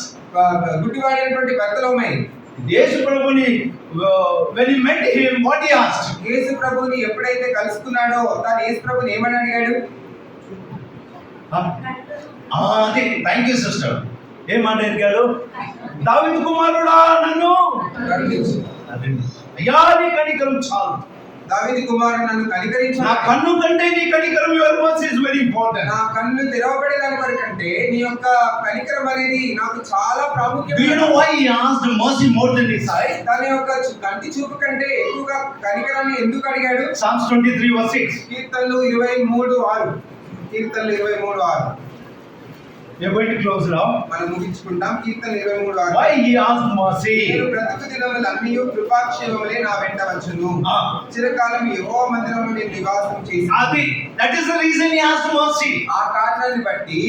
గుడ్డివాడైనటువంటి బర్తలోమై యేసు ప్రభుని when he met him, what he asked? యేసు ప్రభుని ఎప్పుడైతే కలుసుకున్నాడో తాను యేసు ప్రభుని ఏమని అడిగాడు? Thank you sister. ఏమాట అడిగాడు? దావీదు కుమారుడా నన్ను కరుణించు. అయ్యా నీ కనికరం చాలు. దావీదు కుమారుడు నన్ను కనికరించు. నా కన్ను కంటే నీ కనికరం, your mercy is very important. నా కన్ను తెరవబడేదాని కొరకంటే నీ యొక్క కనికరం అనేది నాకు చాలా ప్రాముఖ్యం. Do you know why he asked mercy more than his eyes? తన యొక్క కంటి చూపు కంటే ఎక్కువగా కనికరాన్ని ఎందుకు అడిగాడు? Psalms 23 verse 6. కీర్తనలు 23:6. కీర్తనలు 23:6. We are going to close now. మనం ముగించుకుంటాం. కీర్తన 23:6. Why he asked mercy? నేను బ్రతుకు దినములన్నీయు కృపాక్షేమములే నా వెంట వచ్చును. Ah. చిరకాలం యెహోవా మందిరములో నేను నివాసం చేసి Adi, that is the reason he asked mercy. ఆ కారణాన్ని బట్టి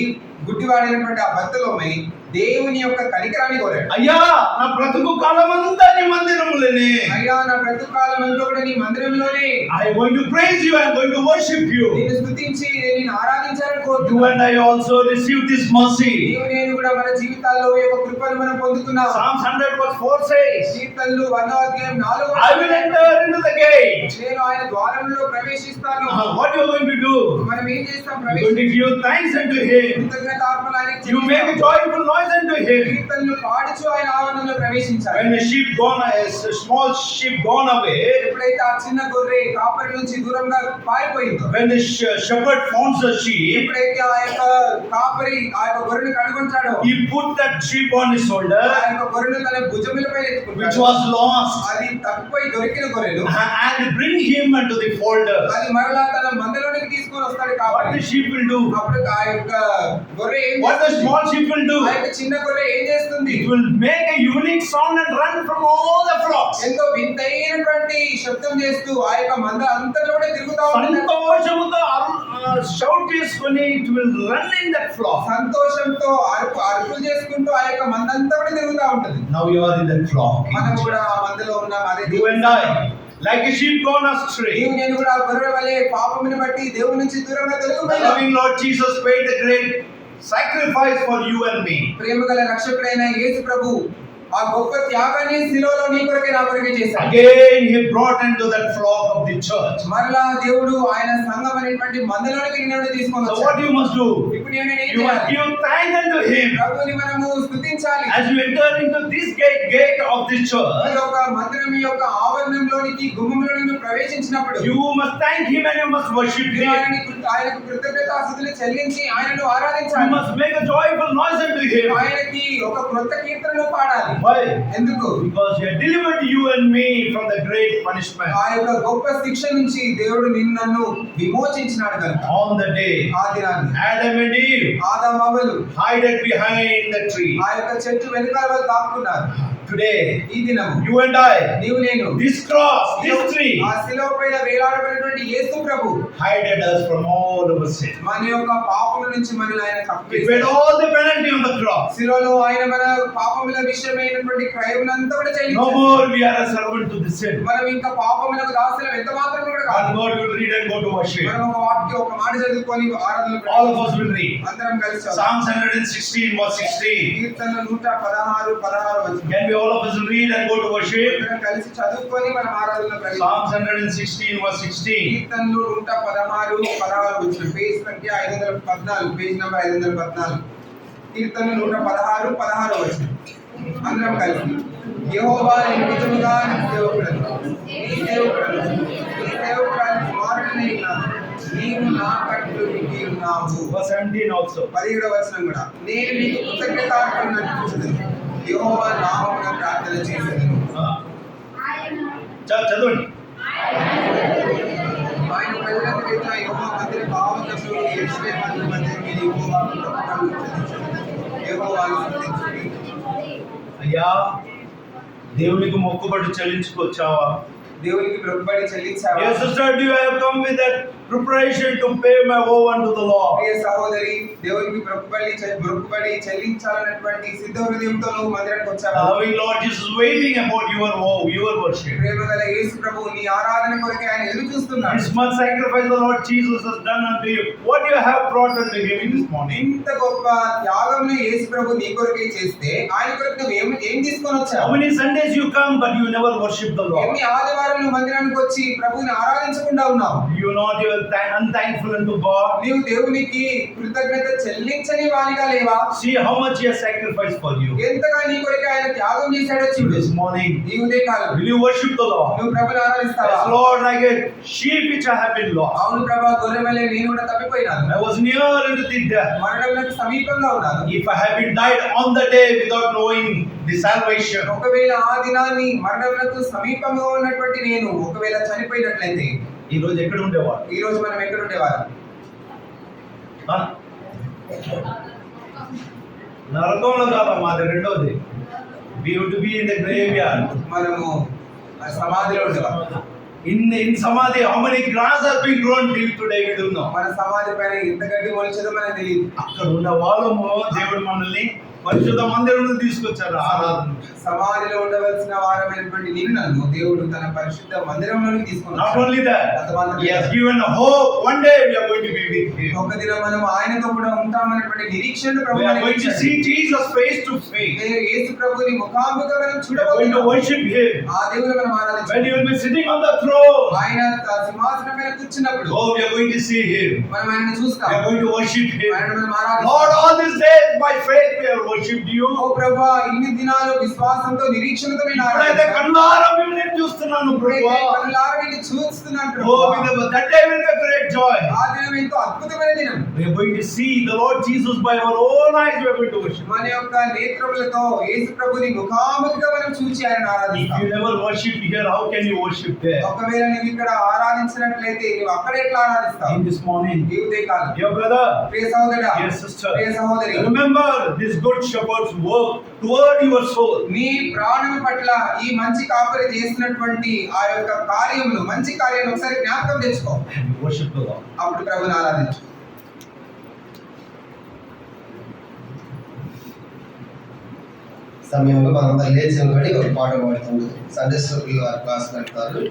గుడ్డివాడైనటువంటి ఆ భక్తులమై దేవుని యొక్క కనికరాన్ని కోరాడు. అయ్యా నా బ్రతుకు కాలమంతా నీ మందిరములోనే. అయ్యా నా బ్రతుకు కాలం అంతా కూడా నీ మందిరంలోనే I am going to praise you, I am going to worship you. నిన్ను స్తుతించి నిన్ను ఆరాధించాలని You కోరుతున్నాను. and I also receive this mercy. నీవు నేను కూడా మన జీవితాల్లో ఈ యొక్క కృపను మనం పొందుతున్నాం. Psalms 100:4 says, కీర్తనలు 100:4 I will enter into the gate. నేను ఆయన ద్వారములో ప్రవేశిస్తాను. What you are going to do? మనం ఏం చేస్తాం? You are going to give thanks unto him. కృతజ్ఞతార్పణ ఆయనకి You make a joyful noise unto him. కీర్తనలు పాడుచు ఆయన ఆవరణలో ప్రవేశించాలి. When a small sheep gone away, ఎప్పుడైతే ఆ చిన్న గొర్రె కాపరి నుంచి దూరంగా పారిపోయిందో, when the shepherd found the sheep, ఎప్పుడైతే ఆ యొక్క కాపరి ఆ యొక్క గొర్రెని కనుగొంటాడో, he put that sheep on his shoulder, ఆ యొక్క గొర్రెను తన భుజములపై which ఎత్తుకుంటాడు. was lost, అది తప్పిపోయి దొరికిన గొర్రెను and bring him unto the fold. అది మరలా తన మందలోనికి తీసుకొని వస్తాడు What కాపరి. the sheep will do? అప్పుడు ఆ యొక్క గొర్రె ఏం What the చేస్తుంది? small sheep will do? ఆ యొక్క చిన్న గొర్రె ఏం చేస్తుంది? It will make a unique sound and run from all the flocks. ఎంతో వింతైనటువంటి శబ్దం చేస్తూ ఆ యొక్క మంద అంతలో కూడా తిరుగుతా ఉంటుంది. సంతోషముతో షౌట్ చేసుకొని it will run in that flock. సంతోషంతో అరుపులు చేసుకుంటూ ఆ యొక్క మందంతా కూడా తిరుగుతా ఉంటుంది. Now you are in that flock. మనం కూడా ఆ మందలో ఉన్నాం. అదే You and I, like a sheep gone astray. నీవు నేను కూడా ఆ గొర్రె వలె పాపముని బట్టి దేవుని నుంచి దూరంగా The తొలగిపోయినాం. loving Lord Jesus paid a great sacrifice for you and me. ప్రేమగల రక్షకుడైన యేసు ప్రభు ఆ గొప్ప త్యాగాన్ని శిలువలో నీ కొరకే నా కొరకే చేశాడు. Again he brought into that flock of the church. మరలా దేవుడు ఆయన సంఘం అనేటువంటి మందలోనికి నిన్ను తీసుకొని So వచ్చాడు. what you must do? ఇప్పుడు నేను ఏం You must చేయాలి? give thanks unto him. ప్రభువుని మనము స్తుతించాలి. As you enter into this gate of the ఈ church, యొక్క మందిరం యొక్క ఆవరణంలోనికి గుమ్మంలోనికి నువ్వు ప్రవేశించినప్పుడు you must thank him and you must worship him. ఆయనకు కృతజ్ఞతాస్తుతులు చెల్లించి ఆయనను You ఆరాధించాలి. must make a joyful noise unto him. ఆయనకి ఒక క్రొత్త కీర్తనలు పాడాలి. Why? ఎందుకు? Because he had delivered you and me from the great punishment. ఆ యొక్క గొప్ప శిక్ష నుంచి దేవుడు నిన్ను నన్ను విమోచించినాడు కనుక On the day ఆ దినాన్ని Adam and Eve ఆదామవ్వలు hid behind the tree. ఆ యొక్క చెట్టు వెనకాల వాళ్ళు దాక్కున్నారు. Today, ఈ దినం you and I, నీవు నేను this cross, this tree, ఆ శిలువ పైన వేలాడబడినటువంటి యేసు ప్రభు hided us from all our sin. మన యొక్క పాపముల నుంచి మనల్ని ఆయన He paid తప్పివేశాడు. all the penalty on the cross. శిలువలో ఆయన మన పాపముల విషయమైనటువంటి క్రయమునంతా కూడా No చెల్లించాడు. more we are a servant to the sin. మనం ఇంకా పాపములకు దాసులం ఎంత మాత్రం కూడా కాదు. One word will read and go to worship. మనం ఒక మాట చదువుకొని ఆరాధనలో All of us will read. అందరం కలిసి చదువుదాం. Psalms 116 verse 16. కీర్తనలు 116 వచనం. Can we all of us read and go to worship? అందరం కలిసి చదువుకొని మనం ఆరాధనలో ప్రవేశిద్దాం. Psalms 116 verse 16. కీర్తనలు 116 వచనం. పేజ్ సంఖ్య 514, పేజ్ నంబర్ 514. కీర్తనలు 116 వచనం. అందరం కలిసి యెహోవా నేను నిజముగా నీ సేవకుడను కుమారుడనై ఉన్నాను. నీవు నా కట్లు నిండి ఉన్నావు. Verse 17 also. 17వ వచనం కూడా నేను నీకు కృతజ్ఞతార్పణ నడిపించదను. యెహోవా నామమున ప్రార్థన చేసేదను. చదవండి. ఆయన ప్రజలకు చేసిన యెహోవా మందిర భావనకు యెరూషలేము మందిరం మీద యెహోవాకు మొక్కుబడులు చెల్లించదను. యెహోవాను స్తుతించుడి. అయ్యా దేవునికి మొక్కుబడి చెల్లించుకొచ్చావా? దేవునికి మొక్కుబడి చెల్లించావా? Yes, sister, you have come with that preparation to pay my vow unto the Lord. ప్రియ సహోదరి, దేవునికి మొక్కుబడి చెల్లించాలన్నటువంటి సిద్ధ హృదయంతో నువ్వు మందిరానికి The వచ్చావా? loving Lord Jesus waiting about your vow, your worship. ప్రేమగల యేసు ప్రభువు నీ ఆరాధన కొరకే ఆయన ఎదురు చూస్తున్నాడు. This much sacrifice the Lord Jesus has done unto you. What you have brought unto him in this morning? ఇంత గొప్ప త్యాగంను యేసు ప్రభు నీ కొరకే చేస్తే ఆయన కొరకు నువ్వు ఏం తీసుకొని How వచ్చావు? many Sundays you come but you never worship the Lord? ఎన్ని ఆదివారం నువ్వు మందిరానికి వచ్చి ప్రభువుని ఆరాధించకుండా ఉన్నావు? You are not unthankful unto God. నీవు దేవునికి కృతజ్ఞత చెల్లించని వానిగా లేవా? See how much he has sacrificed for you. ఎంతగా నీ కొరకు ఆయన త్యాగం చేశాడో చూడు. This morning, ఈ ఉదయకాలం will you worship the Lord? నువ్వు ప్రభువుని ఆరాధిస్తావా? Yes, Lord, like a sheep which I have been lost. అవును ప్రభా, గొర్రె వలె నేను కూడా తప్పిపోయినాను. I was near unto the death. మరణంలోకి సమీపంగా ఉన్నాను. If I have been died on the day without knowing the salvation, ఒకవేళ ఆ దినాన్ని మరణంలోకి సమీపంగా ఉన్నటువంటి నేను ఒకవేళ చనిపోయినట్లయితే ఈ రోజు ఎక్కడ ఉండేవాడు? ఈ రోజు మనం ఎక్కడ ఉండేవారు? ఆ? నరకంలో కాదమ్మా, అది రెండోది. We have to be in the graveyard. మనము ఆ సమాధిలో ఉండేవాళ్ళం. In Samadhi, how many grass has been grown till today we don't know. మన సమాధి పైన ఎంత గడ్డి మొలిచేదో మనకు తెలియదు. అక్కడ ఉన్న వాళ్ళము దేవుడు మనల్ని పరిశుద్ధ మందిరంలో తీసుకొచ్చారు ఆరాధన. సమాధిలో ఉండవలసిన వారమైనటువంటి నిన్ను దేవుడు తన పరిశుద్ధ మందిరంలోకి తీసుకొని Not only that, వచ్చాడు. he has given a hope. One day we are going to be with him. ఒక దినం మనం ఆయనతో కూడా ఉంటామనేటువంటి నిరీక్షణ We ప్రభువు are going to see Jesus face to face. యేసు ప్రభువుని ముఖాముఖిగా మనం We are going to చూడబోతున్నాం. worship him. ఆ దేవుని మనం When ఆరాధించాలి. he will be sitting on the throne, ఆయన సింహాసనం మీద కూర్చున్నప్పుడు oh, we are going to see him. మనం ఆయనను We చూస్తాం. are going to worship him. ఆయనను మనం ఆరాధిస్తాం. Lord, all these days by faith we have worshipped you. ఓ ప్రభువా, ఇన్ని దినాలు విశ్వాసంతో నిరీక్షణతో నేను ఇప్పుడైతే ఆరాధిస్తాను. కళ్ళారా మిమ్మల్ని చూస్తున్నాను ఇప్పుడైతే ప్రభువా. కనులారా నిన్ను చూస్తున్నాను Oh, ప్రభువా. that day will be a great joy. ఆ దినం ఎంతో అద్భుతమైన దినం. We are going to see the Lord Jesus by our own eyes. We are going to worship. మన యొక్క నేత్రములతో యేసు ప్రభుని ముఖాముఖిగా మనం చూసి ఆయన If ఆరాధిస్తాం. you never worship here, how can you worship there? ఒకవేళ నువ్వు ఇక్కడ ఆరాధించినట్లయితే నువ్వు అక్కడ ఎట్లా ఆరాధిస్తావు? In this morning, ఈ ఉదయకాలం dear brother, ప్రియ సహోదరుడా, dear sister, ప్రియ సహోదరి, remember this good shepherd's work toward your soul. నీ ప్రాణం పట్ల ఈ మంచి కాపరి చేసినటువంటి ఆ యొక్క కార్యములు, మంచి కార్యాలు ఒకసారి జ్ఞాపకం తెచ్చుకో. And you worship the Lord. అప్పుడు ప్రభుని ఆరాధించు. సమయంలో మనంతా లేచి నిలబడి ఒక పాట పాడుతుంది. సండే స్కూల్ వారి క్లాస్ పెడతారు.